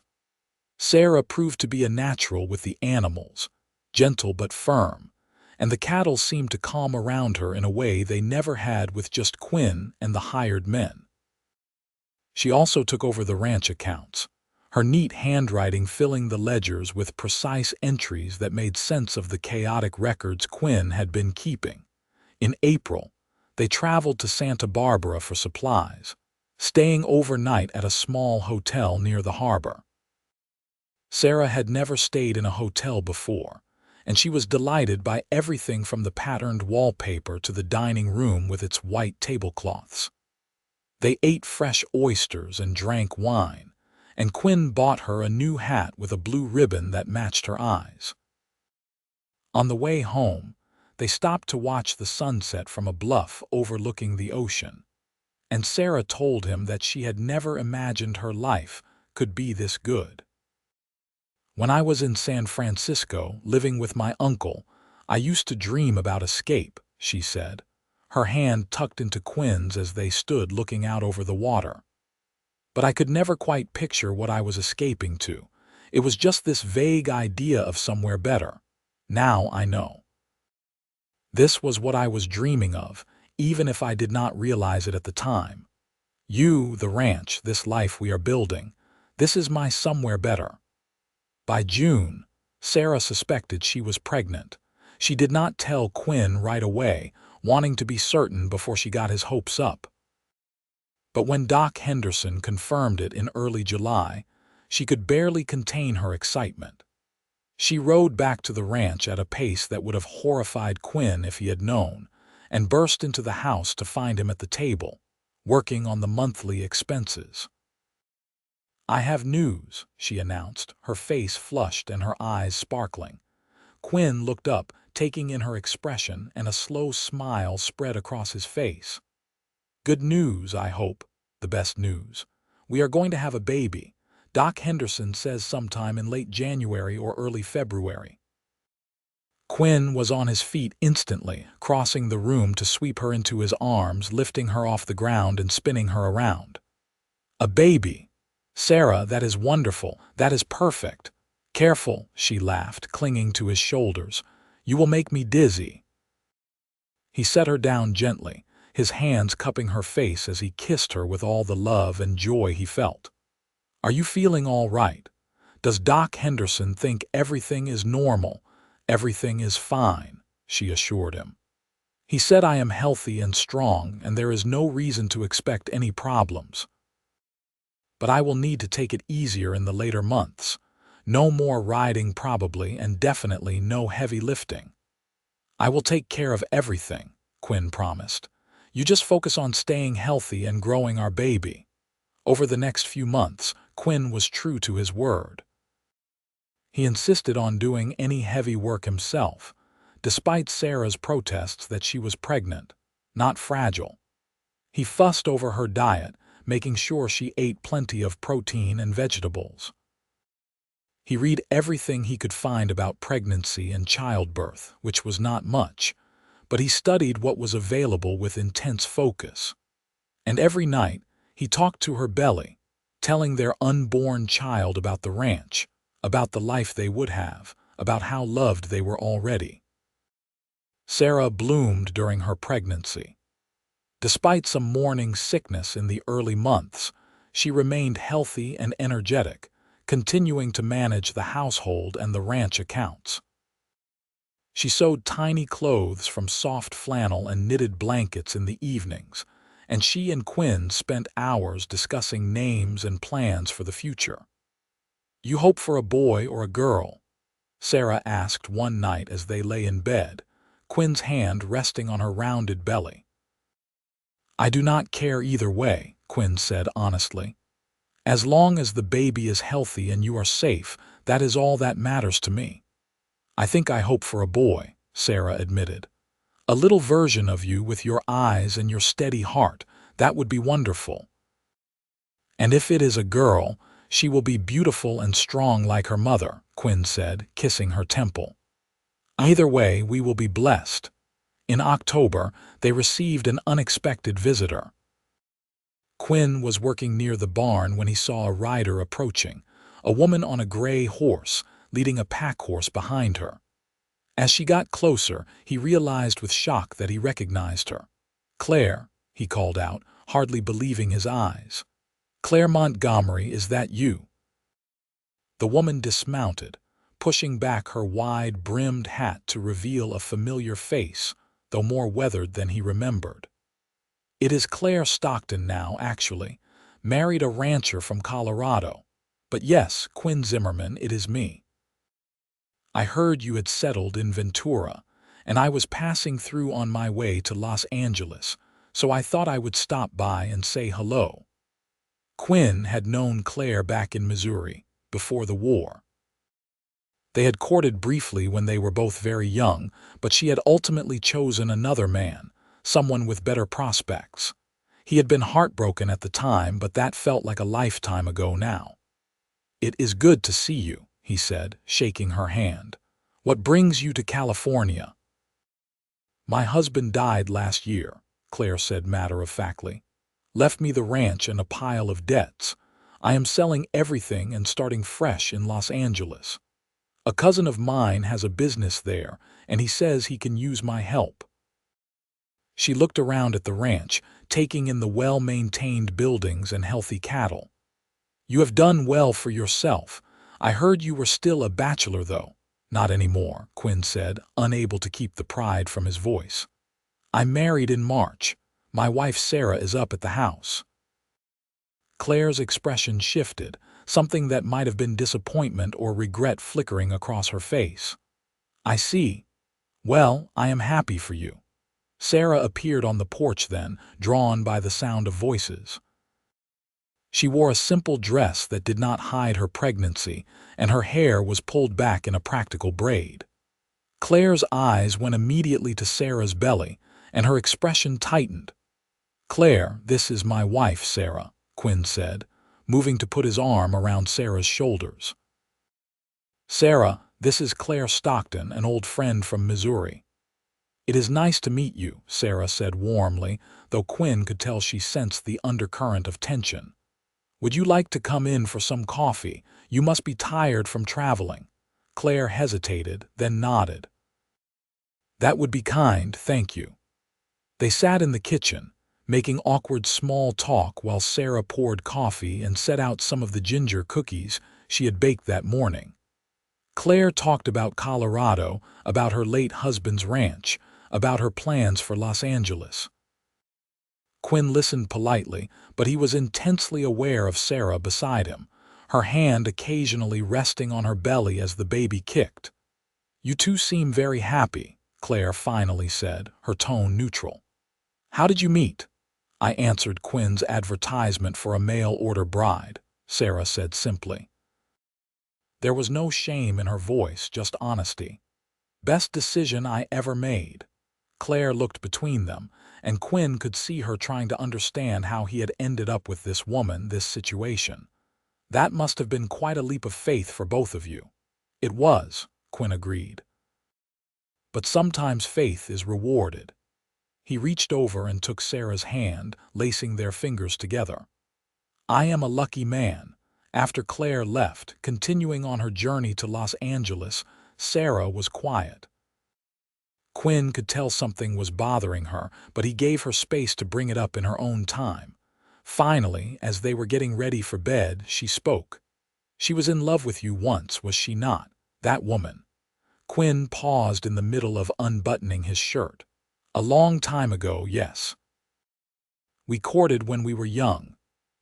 S1: Sarah proved to be a natural with the animals, gentle but firm, and the cattle seemed to calm around her in a way they never had with just Quinn and the hired men. She also took over the ranch accounts, her neat handwriting filling the ledgers with precise entries that made sense of the chaotic records Quinn had been keeping. In April, they traveled to Santa Barbara for supplies, staying overnight at a small hotel near the harbor. Sarah had never stayed in a hotel before, and she was delighted by everything from the patterned wallpaper to the dining room with its white tablecloths. They ate fresh oysters and drank wine, and Quinn bought her a new hat with a blue ribbon that matched her eyes. On the way home, they stopped to watch the sunset from a bluff overlooking the ocean, and Sarah told him that she had never imagined her life could be this good. "When I was in San Francisco, living with my uncle, I used to dream about escape," she said, her hand tucked into Quinn's as they stood looking out over the water. "But I could never quite picture what I was escaping to. It was just this vague idea of somewhere better. Now I know. This was what I was dreaming of, even if I did not realize it at the time. You, the ranch, this life we are building, this is my somewhere better." By June, Sarah suspected she was pregnant. She did not tell Quinn right away, wanting to be certain before she got his hopes up. But when Doc Henderson confirmed it in early July, she could barely contain her excitement. She rode back to the ranch at a pace that would have horrified Quinn if he had known, and burst into the house to find him at the table, working on the monthly expenses. "I have news," she announced, her face flushed and her eyes sparkling. Quinn looked up, taking in her expression, and a slow smile spread across his face. "Good news, I hope. The best news. We are going to have a baby. Doc Henderson says sometime in late January or early February." Quinn was on his feet instantly, crossing the room to sweep her into his arms, lifting her off the ground and spinning her around. "A baby! Sarah, that is wonderful. That is perfect. Careful," she laughed, clinging to his shoulders. "You will make me dizzy." He set her down gently, his hands cupping her face as he kissed her with all the love and joy he felt. "Are you feeling all right? Does Doc Henderson think everything is normal? Everything is fine," she assured him. "He said I am healthy and strong, and there is no reason to expect any problems. But I will need to take it easier in the later months. No more riding probably, and definitely no heavy lifting." "I will take care of everything," Quinn promised. "You just focus on staying healthy and growing our baby." Over the next few months, Quinn was true to his word. He insisted on doing any heavy work himself, despite Sarah's protests that she was pregnant, not fragile. He fussed over her diet, making sure she ate plenty of protein and vegetables. He read everything he could find about pregnancy and childbirth, which was not much, but he studied what was available with intense focus. And every night, he talked to her belly, telling their unborn child about the ranch, about the life they would have, about how loved they were already. Sarah bloomed during her pregnancy. Despite some morning sickness in the early months, she remained healthy and energetic, continuing to manage the household and the ranch accounts. She sewed tiny clothes from soft flannel and knitted blankets in the evenings, and she and Quinn spent hours discussing names and plans for the future. "You hope for a boy or a girl?" Sarah asked one night as they lay in bed, Quinn's hand resting on her rounded belly. "I do not care either way," Quinn said honestly. "As long as the baby is healthy and you are safe, that is all that matters to me." "I think I hope for a boy," Sarah admitted. "A little version of you with your eyes and your steady heart, that would be wonderful. And if it is a girl, she will be beautiful and strong like her mother," Quinn said, kissing her temple. "Either way, we will be blessed." In October, they received an unexpected visitor. Quinn was working near the barn when he saw a rider approaching, a woman on a gray horse, leading a pack horse behind her. As she got closer, he realized with shock that he recognized her. "Claire," he called out, hardly believing his eyes. "Claire Montgomery, is that you?" The woman dismounted, pushing back her wide-brimmed hat to reveal a familiar face, though more weathered than he remembered. "It is Claire Stockton now, actually. Married a rancher from Colorado. But yes, Quinn Zimmerman, it is me. I heard you had settled in Ventura, and I was passing through on my way to Los Angeles, so I thought I would stop by and say hello." Quinn had known Claire back in Missouri, before the war. They had courted briefly when they were both very young, but she had ultimately chosen another man, someone with better prospects. He had been heartbroken at the time, but that felt like a lifetime ago now. "It is good to see you," he said, shaking her hand. "What brings you to California?" "My husband died last year," Claire said matter-of-factly. "Left me the ranch and a pile of debts. I am selling everything and starting fresh in Los Angeles. A cousin of mine has a business there, and he says he can use my help." She looked around at the ranch, taking in the well-maintained buildings and healthy cattle. "You have done well for yourself. I heard you were still a bachelor, though." "Not anymore," Quinn said, unable to keep the pride from his voice. "I married in March. My wife Sarah is up at the house." Claire's expression shifted, something that might have been disappointment or regret flickering across her face. "I see. Well, I am happy for you." Sarah appeared on the porch then, drawn by the sound of voices. She wore a simple dress that did not hide her pregnancy, and her hair was pulled back in a practical braid. Claire's eyes went immediately to Sarah's belly, and her expression tightened. "Claire, this is my wife, Sarah," Quinn said, moving to put his arm around Sarah's shoulders. "Sarah, this is Claire Stockton, an old friend from Missouri." "It is nice to meet you," Sarah said warmly, though Quinn could tell she sensed the undercurrent of tension. "Would you like to come in for some coffee? You must be tired from traveling." Claire hesitated, then nodded. "That would be kind, thank you." They sat in the kitchen, making awkward small talk while Sarah poured coffee and set out some of the ginger cookies she had baked that morning. Claire talked about Colorado, about her late husband's ranch, about her plans for Los Angeles. Quinn listened politely, but he was intensely aware of Sarah beside him, her hand occasionally resting on her belly as the baby kicked. "You two seem very happy," Claire finally said, her tone neutral. "How did you meet?" "I answered Quinn's advertisement for a mail-order bride," Sarah said simply. There was no shame in her voice, just honesty. "Best decision I ever made." Claire looked between them, and Quinn could see her trying to understand how he had ended up with this woman, this situation. "That must have been quite a leap of faith for both of you." "It was," Quinn agreed. "But sometimes faith is rewarded." He reached over and took Sarah's hand, lacing their fingers together. "I am a lucky man." After Claire left, continuing on her journey to Los Angeles, Sarah was quiet. Quinn could tell something was bothering her, but he gave her space to bring it up in her own time. Finally, as they were getting ready for bed, she spoke. "She was in love with you once, was she not? That woman?" Quinn paused in the middle of unbuttoning his shirt. "A long time ago, yes. We courted when we were young,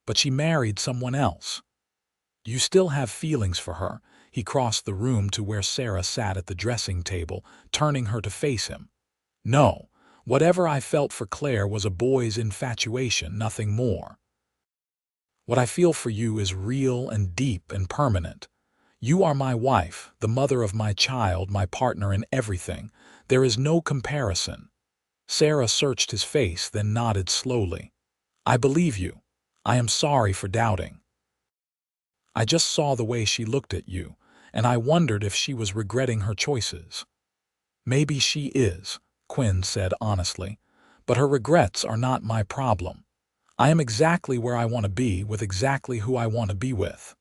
S1: but she married someone else." "Do you still have feelings for her?" He crossed the room to where Sarah sat at the dressing table, turning her to face him. "No. Whatever I felt for Claire was a boy's infatuation, nothing more. What I feel for you is real and deep and permanent. You are my wife, the mother of my child, my partner in everything. There is no comparison." Sarah searched his face, then nodded slowly. "I believe you. I am sorry for doubting. I just saw the way she looked at you, and I wondered if she was regretting her choices." "Maybe she is," Quinn said honestly, "but her regrets are not my problem. I am exactly where I want to be with exactly who I want to be with."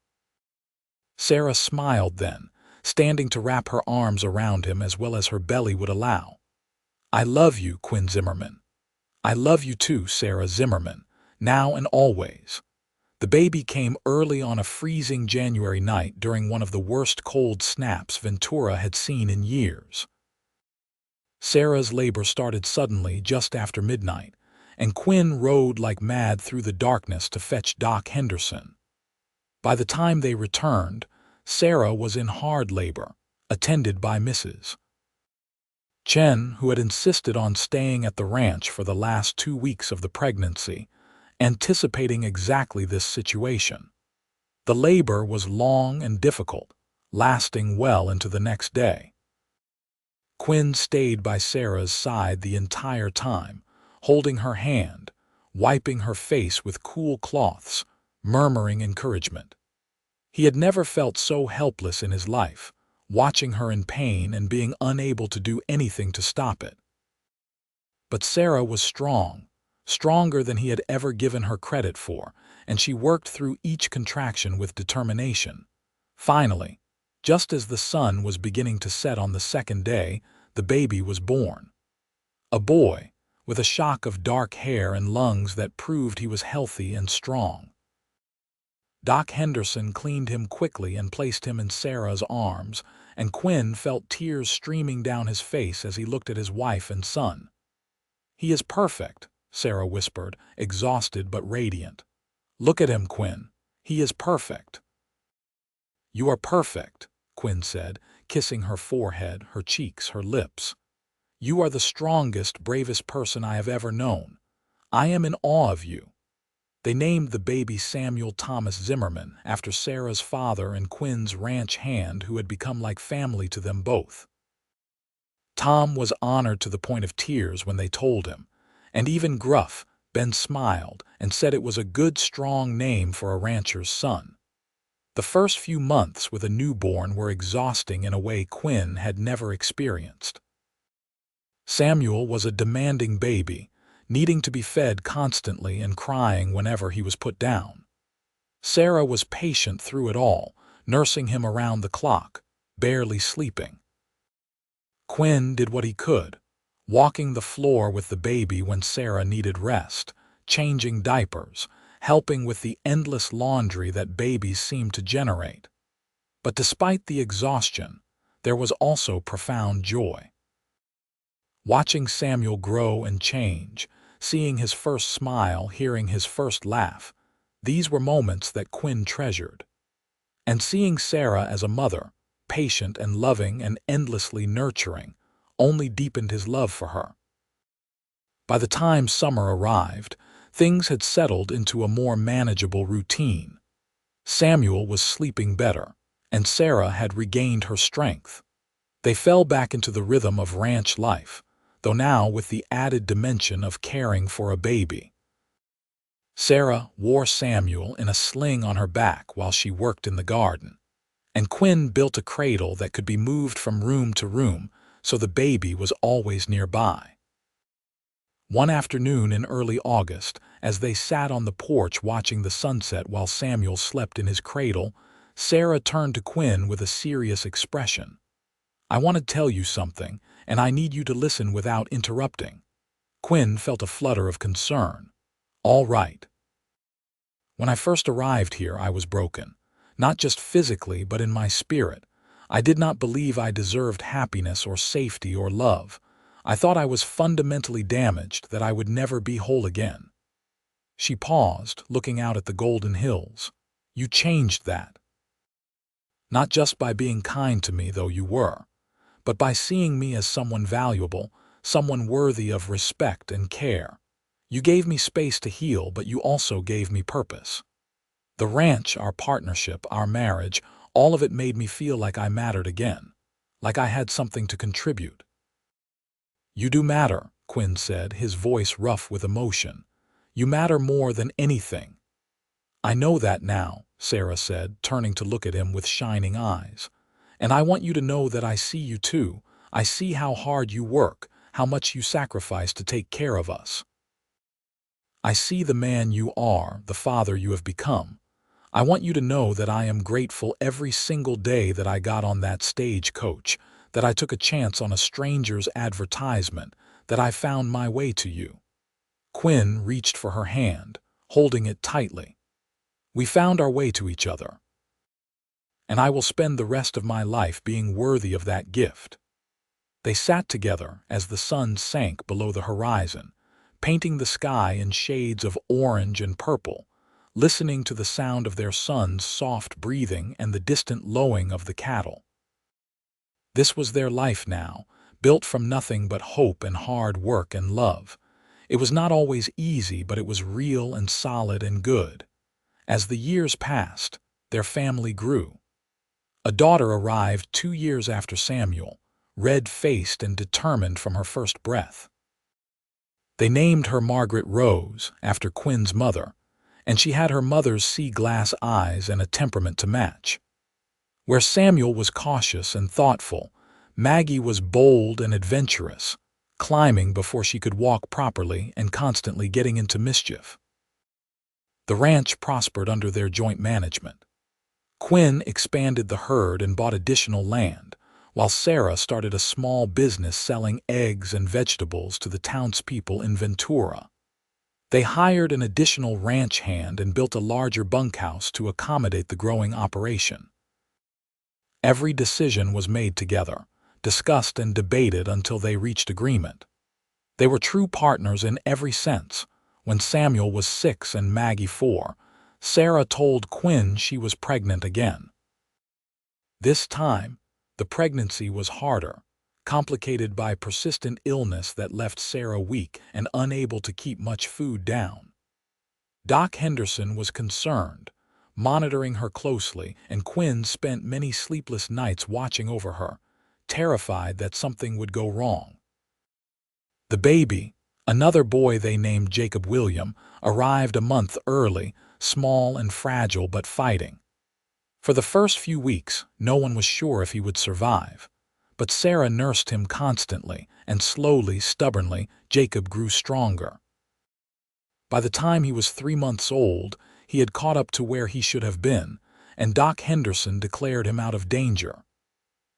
S1: Sarah smiled then, standing to wrap her arms around him as well as her belly would allow. "I love you, Quinn Zimmerman. I love you too, Sarah Zimmerman, now and always." The baby came early on a freezing January night during one of the worst cold snaps Ventura had seen in years. Sarah's labor started suddenly just after midnight, and Quinn rode like mad through the darkness to fetch Doc Henderson. By the time they returned, Sarah was in hard labor, attended by Mrs. Chen, who had insisted on staying at the ranch for the last 2 weeks of the pregnancy, anticipating exactly this situation. The labor was long and difficult, lasting well into the next day. Quinn stayed by Sarah's side the entire time, holding her hand, wiping her face with cool cloths, murmuring encouragement. He had never felt so helpless in his life, watching her in pain and being unable to do anything to stop it. But Sarah was strong, stronger than he had ever given her credit for, and she worked through each contraction with determination. Finally, just as the sun was beginning to set on the second day, the baby was born. A boy, with a shock of dark hair and lungs that proved he was healthy and strong. Doc Henderson cleaned him quickly and placed him in Sarah's arms, and Quinn felt tears streaming down his face as he looked at his wife and son. "He is perfect," Sarah whispered, exhausted but radiant. "Look at him, Quinn. He is perfect." "You are perfect," Quinn said, kissing her forehead, her cheeks, her lips. "You are the strongest, bravest person I have ever known. I am in awe of you." They named the baby Samuel Thomas Zimmerman after Sarah's father and Quinn's ranch hand who had become like family to them both. Tom was honored to the point of tears when they told him, and even gruff Ben smiled and said it was a good, strong name for a rancher's son. The first few months with a newborn were exhausting in a way Quinn had never experienced. Samuel was a demanding baby, needing to be fed constantly and crying whenever he was put down. Sarah was patient through it all, nursing him around the clock, barely sleeping. Quinn did what he could, walking the floor with the baby when Sarah needed rest, changing diapers, helping with the endless laundry that babies seem to generate. But despite the exhaustion, there was also profound joy. Watching Samuel grow and change, seeing his first smile, hearing his first laugh, these were moments that Quinn treasured. And seeing Sarah as a mother, patient and loving and endlessly nurturing, only deepened his love for her. By the time summer arrived, things had settled into a more manageable routine. Samuel was sleeping better, and Sarah had regained her strength. They fell back into the rhythm of ranch life, though now with the added dimension of caring for a baby. Sarah wore Samuel in a sling on her back while she worked in the garden, and Quinn built a cradle that could be moved from room to room so the baby was always nearby. One afternoon in early August, as they sat on the porch watching the sunset while Samuel slept in his cradle, Sarah turned to Quinn with a serious expression. "I want to tell you something, and I need you to listen without interrupting." Quinn felt a flutter of concern. "All right." "When I first arrived here, I was broken, not just physically but in my spirit. I did not believe I deserved happiness or safety or love. I thought I was fundamentally damaged, that I would never be whole again." She paused, looking out at the golden hills. "You changed that. Not just by being kind to me, though you were, but by seeing me as someone valuable, someone worthy of respect and care. You gave me space to heal, but you also gave me purpose. The ranch, our partnership, our marriage, all of it made me feel like I mattered again, like I had something to contribute." "You do matter," Quinn said, his voice rough with emotion. "You matter more than anything." "I know that now," Sarah said, turning to look at him with shining eyes. "And I want you to know that I see you too. I see how hard you work, how much you sacrifice to take care of us. I see the man you are, the father you have become. I want you to know that I am grateful every single day that I got on that stagecoach, that I took a chance on a stranger's advertisement, that I found my way to you." Quinn reached for her hand, holding it tightly. "We found our way to each other, and I will spend the rest of my life being worthy of that gift." They sat together as the sun sank below the horizon, painting the sky in shades of orange and purple, listening to the sound of their son's soft breathing and the distant lowing of the cattle. This was their life now, built from nothing but hope and hard work and love. It was not always easy, but it was real and solid and good. As the years passed, their family grew. A daughter arrived 2 years after Samuel, red-faced and determined from her first breath. They named her Margaret Rose, after Quinn's mother, and she had her mother's sea-glass eyes and a temperament to match. Where Samuel was cautious and thoughtful, Maggie was bold and adventurous, climbing before she could walk properly and constantly getting into mischief. The ranch prospered under their joint management. Quinn expanded the herd and bought additional land, while Sarah started a small business selling eggs and vegetables to the townspeople in Ventura. They hired an additional ranch hand and built a larger bunkhouse to accommodate the growing operation. Every decision was made together, discussed and debated until they reached agreement. They were true partners in every sense. When Samuel was 6 and Maggie 4, Sarah told Quinn she was pregnant again. This time, the pregnancy was harder, complicated by persistent illness that left Sarah weak and unable to keep much food down. Doc Henderson was concerned, monitoring her closely, and Quinn spent many sleepless nights watching over her, terrified that something would go wrong. The baby, another boy they named Jacob William, arrived a month early, small and fragile but fighting. For the first few weeks, no one was sure if he would survive, but Sarah nursed him constantly, and slowly, stubbornly, Jacob grew stronger. By the time he was 3 months old, he had caught up to where he should have been, and Doc Henderson declared him out of danger.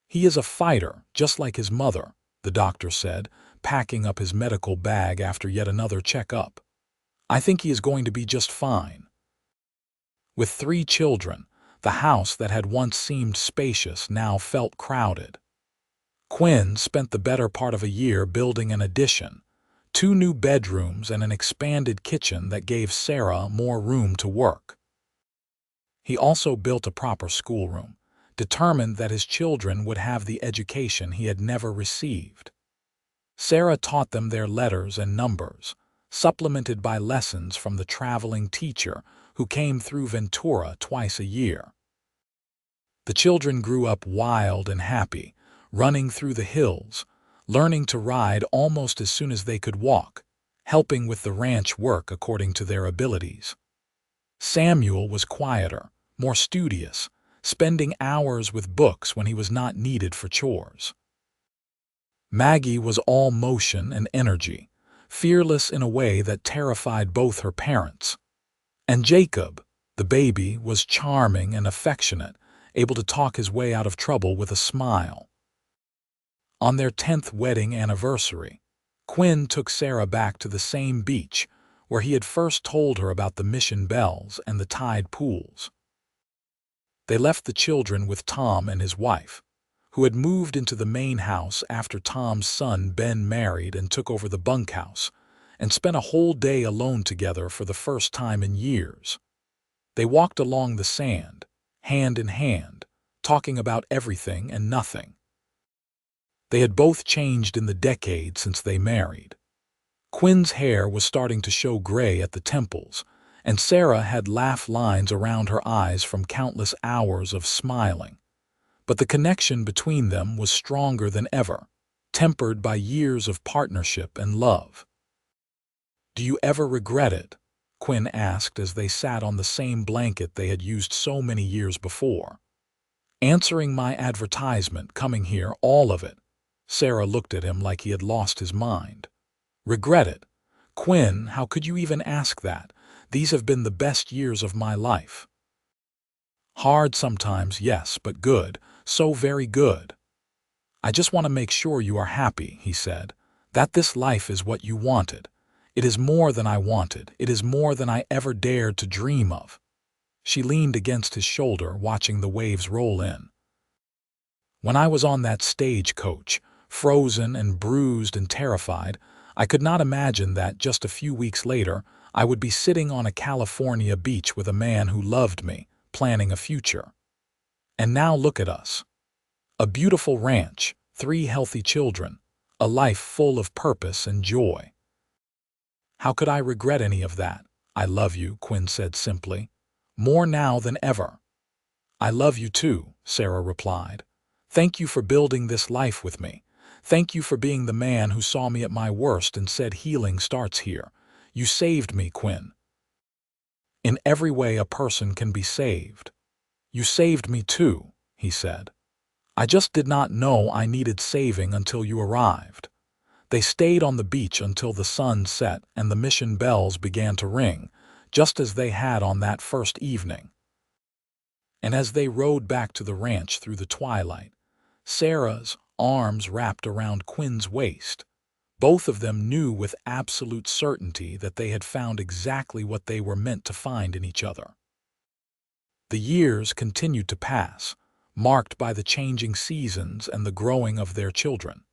S1: "He is a fighter, just like his mother," the doctor said, packing up his medical bag after yet another checkup. "I think he is going to be just fine." With 3 children, the house that had once seemed spacious now felt crowded. Quinn spent the better part of a year building an addition, 2 new bedrooms and an expanded kitchen that gave Sarah more room to work. He also built a proper schoolroom, determined that his children would have the education he had never received. Sarah taught them their letters and numbers, supplemented by lessons from the traveling teacher who came through Ventura twice a year. The children grew up wild and happy, running through the hills, learning to ride almost as soon as they could walk, helping with the ranch work according to their abilities. Samuel was quieter, more studious, spending hours with books when he was not needed for chores. Maggie was all motion and energy, fearless in a way that terrified both her parents. And Jacob, the baby, was charming and affectionate, able to talk his way out of trouble with a smile. On their 10th wedding anniversary, Quinn took Sarah back to the same beach where he had first told her about the mission bells and the tide pools. They left the children with Tom and his wife, who had moved into the main house after Tom's son Ben married and took over the bunkhouse, and spent a whole day alone together for the first time in years. They walked along the sand, hand in hand, talking about everything and nothing. They had both changed in the decade since they married. Quinn's hair was starting to show gray at the temples, and Sarah had laugh lines around her eyes from countless hours of smiling. But the connection between them was stronger than ever, tempered by years of partnership and love. "Do you ever regret it?" Quinn asked as they sat on the same blanket they had used so many years before. "Answering my advertisement, coming here, all of it." Sarah looked at him like he had lost his mind. "Regret it? Quinn, how could you even ask that? These have been the best years of my life." Hard sometimes, yes, but good, so very good. I just want to make sure you are happy, he said, that this life is what you wanted. It is more than I wanted. It is more than I ever dared to dream of. She leaned against his shoulder, watching the waves roll in. When I was on that stagecoach, frozen and bruised and terrified, I could not imagine that just a few weeks later I would be sitting on a California beach with a man who loved me, planning a future. And now look at us. A beautiful ranch, 3 healthy children, a life full of purpose and joy. How could I regret any of that? I love you, Quinn said simply. More now than ever. I love you too, Sarah replied. Thank you for building this life with me. Thank you for being the man who saw me at my worst and said healing starts here. You saved me, Quinn. In every way a person can be saved. You saved me too, he said. I just did not know I needed saving until you arrived. They stayed on the beach until the sun set and the mission bells began to ring, just as they had on that first evening. And as they rode back to the ranch through the twilight, Sarah's arms wrapped around Quinn's waist. Both of them knew with absolute certainty that they had found exactly what they were meant to find in each other. The years continued to pass, marked by the changing seasons and the growing of their children.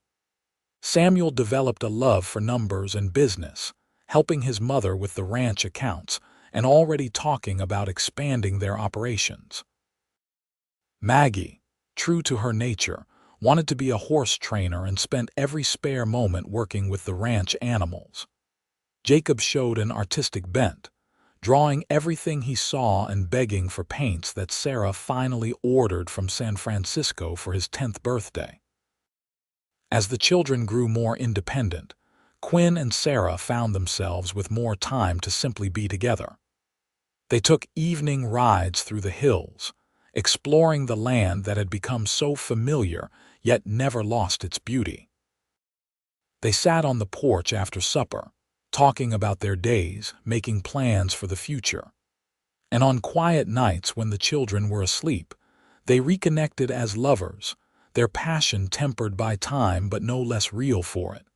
S1: Samuel developed a love for numbers and business, helping his mother with the ranch accounts and already talking about expanding their operations. Maggie, true to her nature, wanted to be a horse trainer and spent every spare moment working with the ranch animals. Jacob showed an artistic bent, drawing everything he saw and begging for paints that Sarah finally ordered from San Francisco for his 10th birthday. As the children grew more independent, Quinn and Sarah found themselves with more time to simply be together. They took evening rides through the hills, exploring the land that had become so familiar yet never lost its beauty. They sat on the porch after supper, talking about their days, making plans for the future. And on quiet nights when the children were asleep, they reconnected as lovers, their passion tempered by time but no less real for it.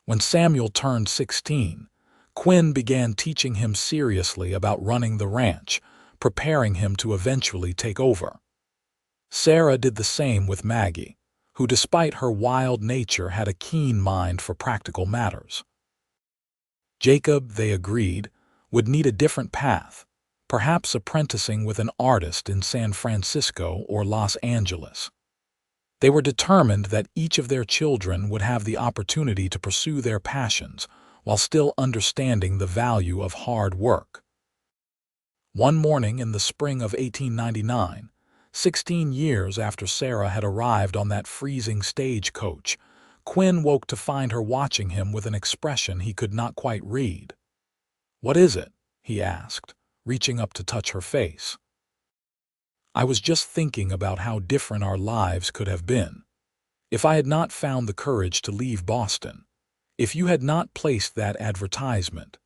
S1: When Samuel turned 16, Quinn began teaching him seriously about running the ranch, preparing him to eventually take over. Sarah did the same with Maggie, who despite her wild nature had a keen mind for practical matters. Jacob, they agreed, would need a different path, perhaps apprenticing with an artist in San Francisco or Los Angeles. They were determined that each of their children would have the opportunity to pursue their passions while still understanding the value of hard work. One morning in the spring of 1899, 16 years after Sarah had arrived on that freezing stagecoach, Quinn woke to find her watching him with an expression he could not quite read. "What is it?" he asked, reaching up to touch her face. "I was just thinking about how different our lives could have been. If I had not found the courage to leave Boston, if you had not placed that advertisement,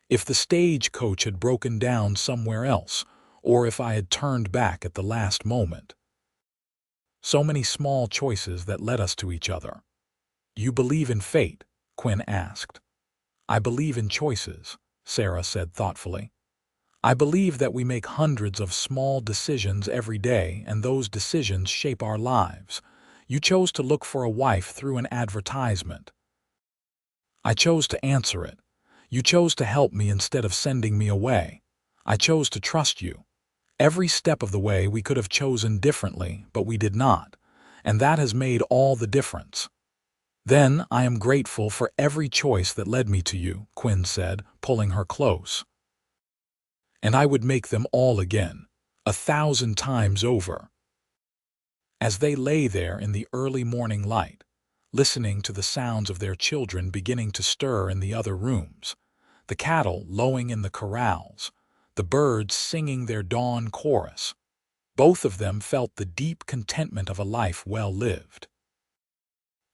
S1: if the stagecoach had broken down somewhere else, or if I had turned back at the last moment. So many small choices that led us to each other." "You believe in fate?" Quinn asked. "I believe in choices," Sarah said thoughtfully. "I believe that we make hundreds of small decisions every day, and those decisions shape our lives. You chose to look for a wife through an advertisement. I chose to answer it. You chose to help me instead of sending me away. I chose to trust you. Every step of the way we could have chosen differently, but we did not, and that has made all the difference. Then I am grateful for every choice that led me to you," Quinn said, pulling her close. "And I would make them all again, 1,000 times over." As they lay there in the early morning light, listening to the sounds of their children beginning to stir in the other rooms, the cattle lowing in the corrals, the birds singing their dawn chorus, both of them felt the deep contentment of a life well lived.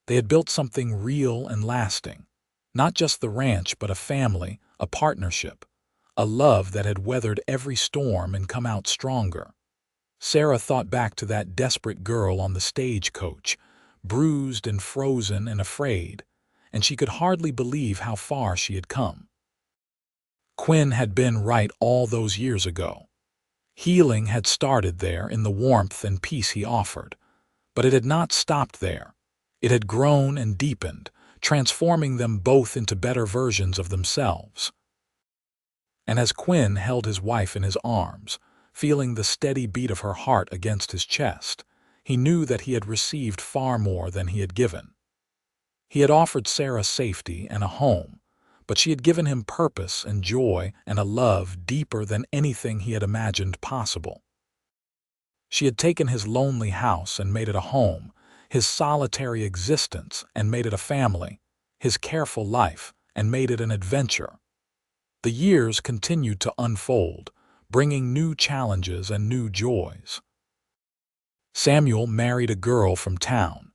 S1: They had built something real and lasting, not just the ranch but a family, a partnership, a love that had weathered every storm and come out stronger. Sarah thought back to that desperate girl on the stagecoach, bruised and frozen and afraid, and she could hardly believe how far she had come. Quinn had been right all those years ago. Healing had started there in the warmth and peace he offered, but it had not stopped there. It had grown and deepened, transforming them both into better versions of themselves. And as Quinn held his wife in his arms, feeling the steady beat of her heart against his chest, he knew that he had received far more than he had given. He had offered Sarah safety and a home, but she had given him purpose and joy and a love deeper than anything he had imagined possible. She had taken his lonely house and made it a home, his solitary existence and made it a family, his careful life and made it an adventure. The years continued to unfold, bringing new challenges and new joys. Samuel married a girl from town,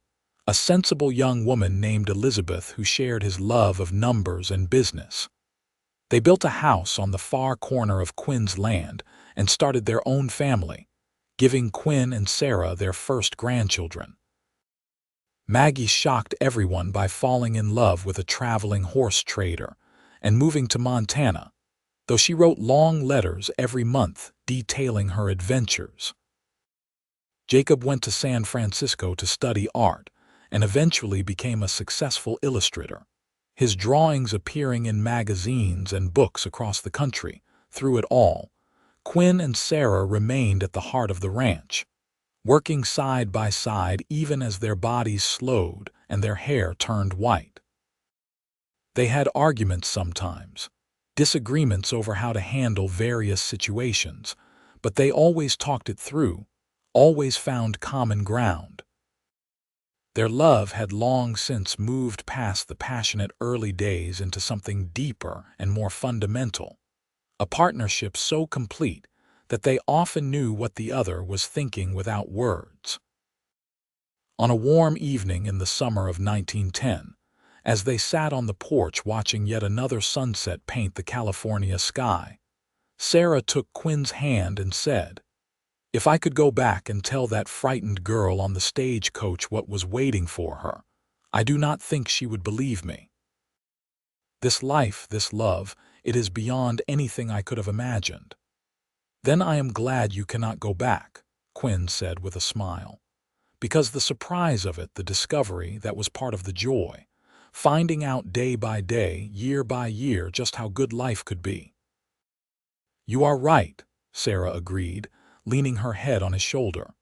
S1: a sensible young woman named Elizabeth who shared his love of numbers and business. They built a house on the far corner of Quinn's land and started their own family, giving Quinn and Sarah their first grandchildren. Maggie shocked everyone by falling in love with a traveling horse trader and moving to Montana, though she wrote long letters every month detailing her adventures. Jacob went to San Francisco to study art and eventually became a successful illustrator, his drawings appearing in magazines and books across the country. Through it all, Quinn and Sarah remained at the heart of the ranch, working side by side even as their bodies slowed and their hair turned white. They had arguments sometimes, disagreements over how to handle various situations, but they always talked it through, always found common ground. Their love had long since moved past the passionate early days into something deeper and more fundamental, a partnership so complete that they often knew what the other was thinking without words. On a warm evening in the summer of 1910, as they sat on the porch watching yet another sunset paint the California sky, Sarah took Quinn's hand and said, "If I could go back and tell that frightened girl on the stagecoach what was waiting for her, I do not think she would believe me. This life, this love, it is beyond anything I could have imagined." "Then I am glad you cannot go back," Quinn said with a smile, "because the surprise of it, the discovery, that was part of the joy, finding out day by day, year by year, just how good life could be." "You are right," Sarah agreed, leaning her head on his shoulder.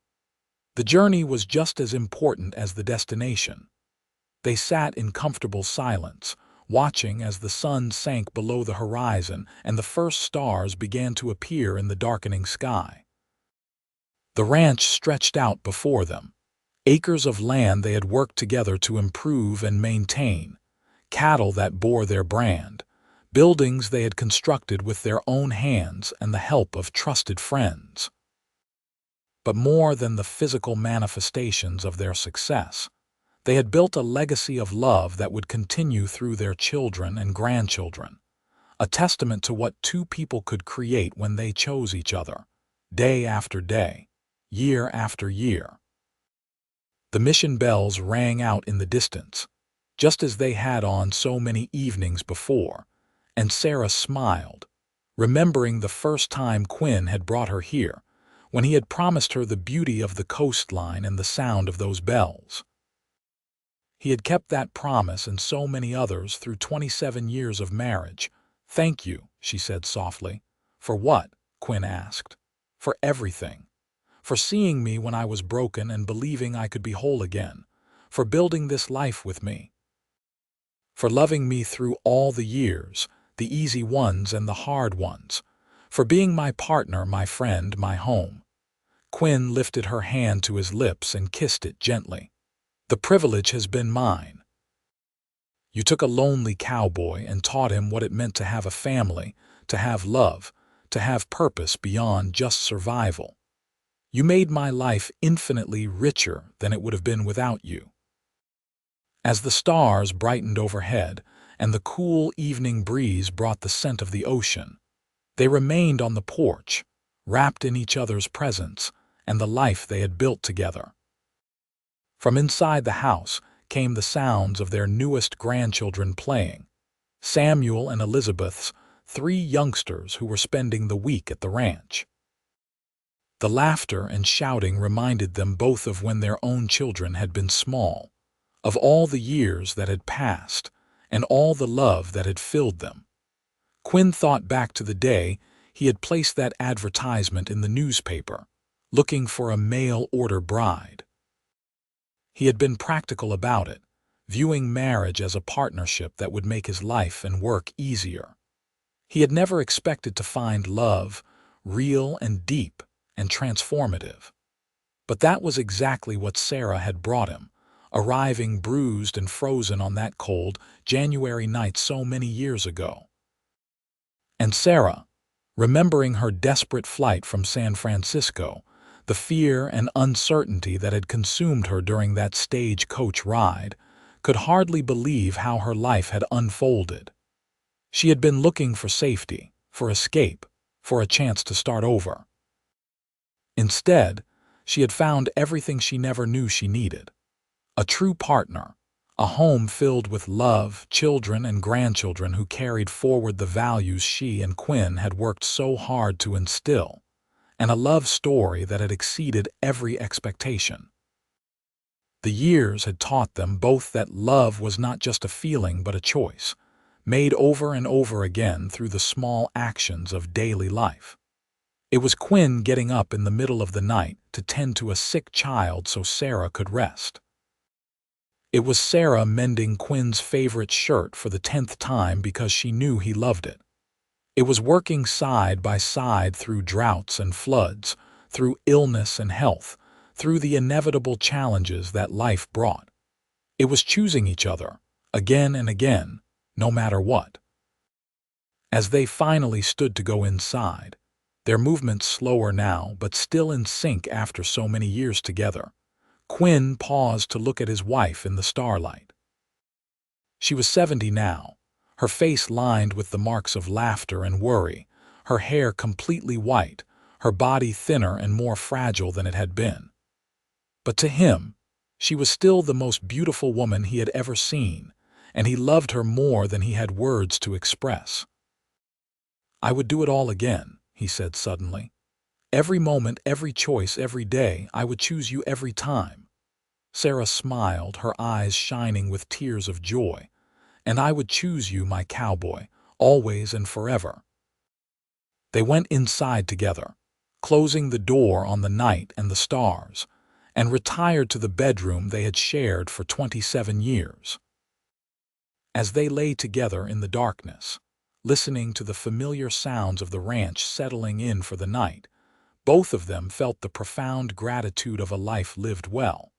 S1: The journey was just as important as the destination. They sat in comfortable silence, watching as the sun sank below the horizon and the first stars began to appear in the darkening sky. The ranch stretched out before them, acres of land they had worked together to improve and maintain, cattle that bore their brand, buildings they had constructed with their own hands and the help of trusted friends. But more than the physical manifestations of their success, they had built a legacy of love that would continue through their children and grandchildren, a testament to what two people could create when they chose each other, day after day, year after year. The mission bells rang out in the distance, just as they had on so many evenings before, and Sarah smiled, remembering the first time Quinn had brought her here, when he had promised her the beauty of the coastline and the sound of those bells. He had kept that promise and so many others through 27 years of marriage. "Thank you," she said softly. "For what?" Quinn asked. "For everything. For seeing me when I was broken and believing I could be whole again. For building this life with me. For loving me through all the years, the easy ones and the hard ones. For being my partner, my friend, my home." Quinn lifted her hand to his lips and kissed it gently. "The privilege has been mine. You took a lonely cowboy and taught him what it meant to have a family, to have love, to have purpose beyond just survival. You made my life infinitely richer than it would have been without you." As the stars brightened overhead and the cool evening breeze brought the scent of the ocean, they remained on the porch, wrapped in each other's presence and the life they had built together. From inside the house came the sounds of their newest grandchildren playing, Samuel and Elizabeth's 3 youngsters who were spending the week at the ranch. The laughter and shouting reminded them both of when their own children had been small, of all the years that had passed, and all the love that had filled them. Quinn thought back to the day he had placed that advertisement in the newspaper, looking for a mail-order bride. He had been practical about it, viewing marriage as a partnership that would make his life and work easier. He had never expected to find love, real and deep and transformative. But that was exactly what Sarah had brought him, arriving bruised and frozen on that cold January night so many years ago. And Sarah, remembering her desperate flight from San Francisco, the fear and uncertainty that had consumed her during that stagecoach ride, could hardly believe how her life had unfolded. She had been looking for safety, for escape, for a chance to start over. Instead, she had found everything she never knew she needed: a true partner, a home filled with love, children and grandchildren who carried forward the values she and Quinn had worked so hard to instill, and a love story that had exceeded every expectation. The years had taught them both that love was not just a feeling but a choice, made over and over again through the small actions of daily life. It was Quinn getting up in the middle of the night to tend to a sick child so Sarah could rest. It was Sarah mending Quinn's favorite shirt for the 10th time because she knew he loved it. It was working side by side through droughts and floods, through illness and health, through the inevitable challenges that life brought. It was choosing each other, again and again, no matter what. As they finally stood to go inside, their movements slower now but still in sync after so many years together, Quinn paused to look at his wife in the starlight. She was 70 now, her face lined with the marks of laughter and worry, her hair completely white, her body thinner and more fragile than it had been. But to him, she was still the most beautiful woman he had ever seen, and he loved her more than he had words to express. "I would do it all again," he said suddenly. "Every moment, every choice, every day, I would choose you every time." Sarah smiled, her eyes shining with tears of joy. "And I would choose you, my cowboy, always and forever." They went inside together, closing the door on the night and the stars, and retired to the bedroom they had shared for 27 years. As they lay together in the darkness, listening to the familiar sounds of the ranch settling in for the night, both of them felt the profound gratitude of a life lived well,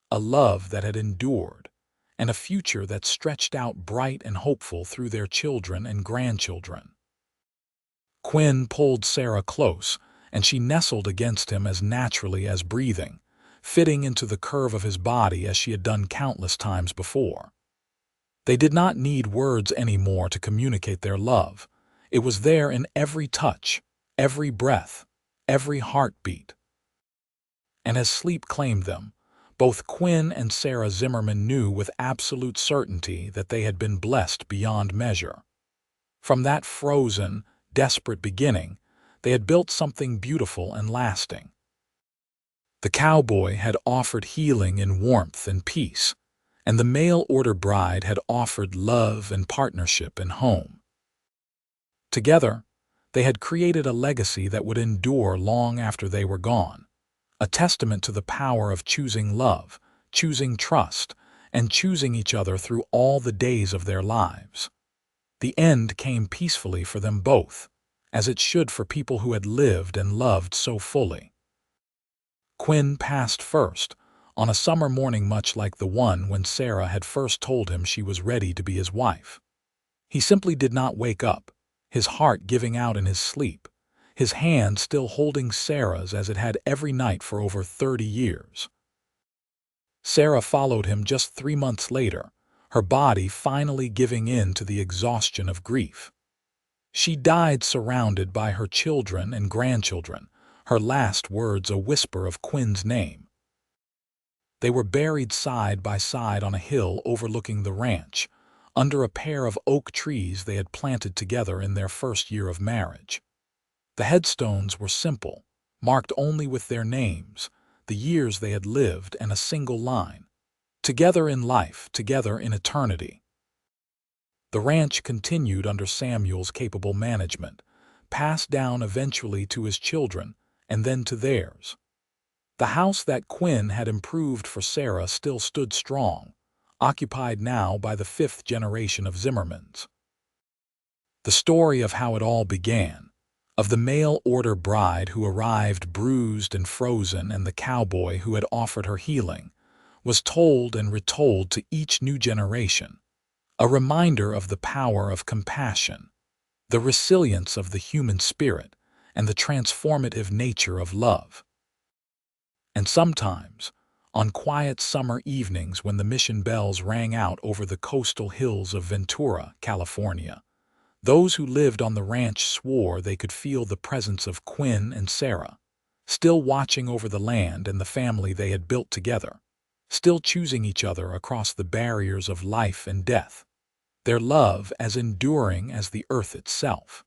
S1: a love that had endured, and a future that stretched out bright and hopeful through their children and grandchildren. Quinn pulled Sarah close, and she nestled against him as naturally as breathing, fitting into the curve of his body as she had done countless times before. They did not need words anymore to communicate their love. It was there in every touch, every breath, every heartbeat. And as sleep claimed them, both Quinn and Sarah Zimmerman knew with absolute certainty that they had been blessed beyond measure. From that frozen, desperate beginning, they had built something beautiful and lasting. The cowboy had offered healing in warmth and peace, and the mail-order bride had offered love and partnership in home. Together, they had created a legacy that would endure long after they were gone, a testament to the power of choosing love, choosing trust, and choosing each other through all the days of their lives. The end came peacefully for them both, as it should for people who had lived and loved so fully. Quinn passed first, on a summer morning much like the one when Sarah had first told him she was ready to be his wife. He simply did not wake up, his heart giving out in his sleep, his hand still holding Sarah's as it had every night for over 30 years. Sarah followed him just 3 months later, her body finally giving in to the exhaustion of grief. She died surrounded by her children and grandchildren, her last words a whisper of Quinn's name. They were buried side by side on a hill overlooking the ranch, under a pair of oak trees they had planted together in their first year of marriage. The headstones were simple, marked only with their names, the years they had lived, and a single line: "Together in life, together in eternity." The ranch continued under Samuel's capable management, passed down eventually to his children, and then to theirs. The house that Quinn had improved for Sarah still stood strong, occupied now by the fifth generation of Zimmermans. The story of how it all began, of the mail-order bride who arrived bruised and frozen and the cowboy who had offered her healing, was told and retold to each new generation, a reminder of the power of compassion, the resilience of the human spirit, and the transformative nature of love. And sometimes, on quiet summer evenings when the mission bells rang out over the coastal hills of Ventura, California, those who lived on the ranch swore they could feel the presence of Quinn and Sarah, still watching over the land and the family they had built together, still choosing each other across the barriers of life and death, their love as enduring as the earth itself.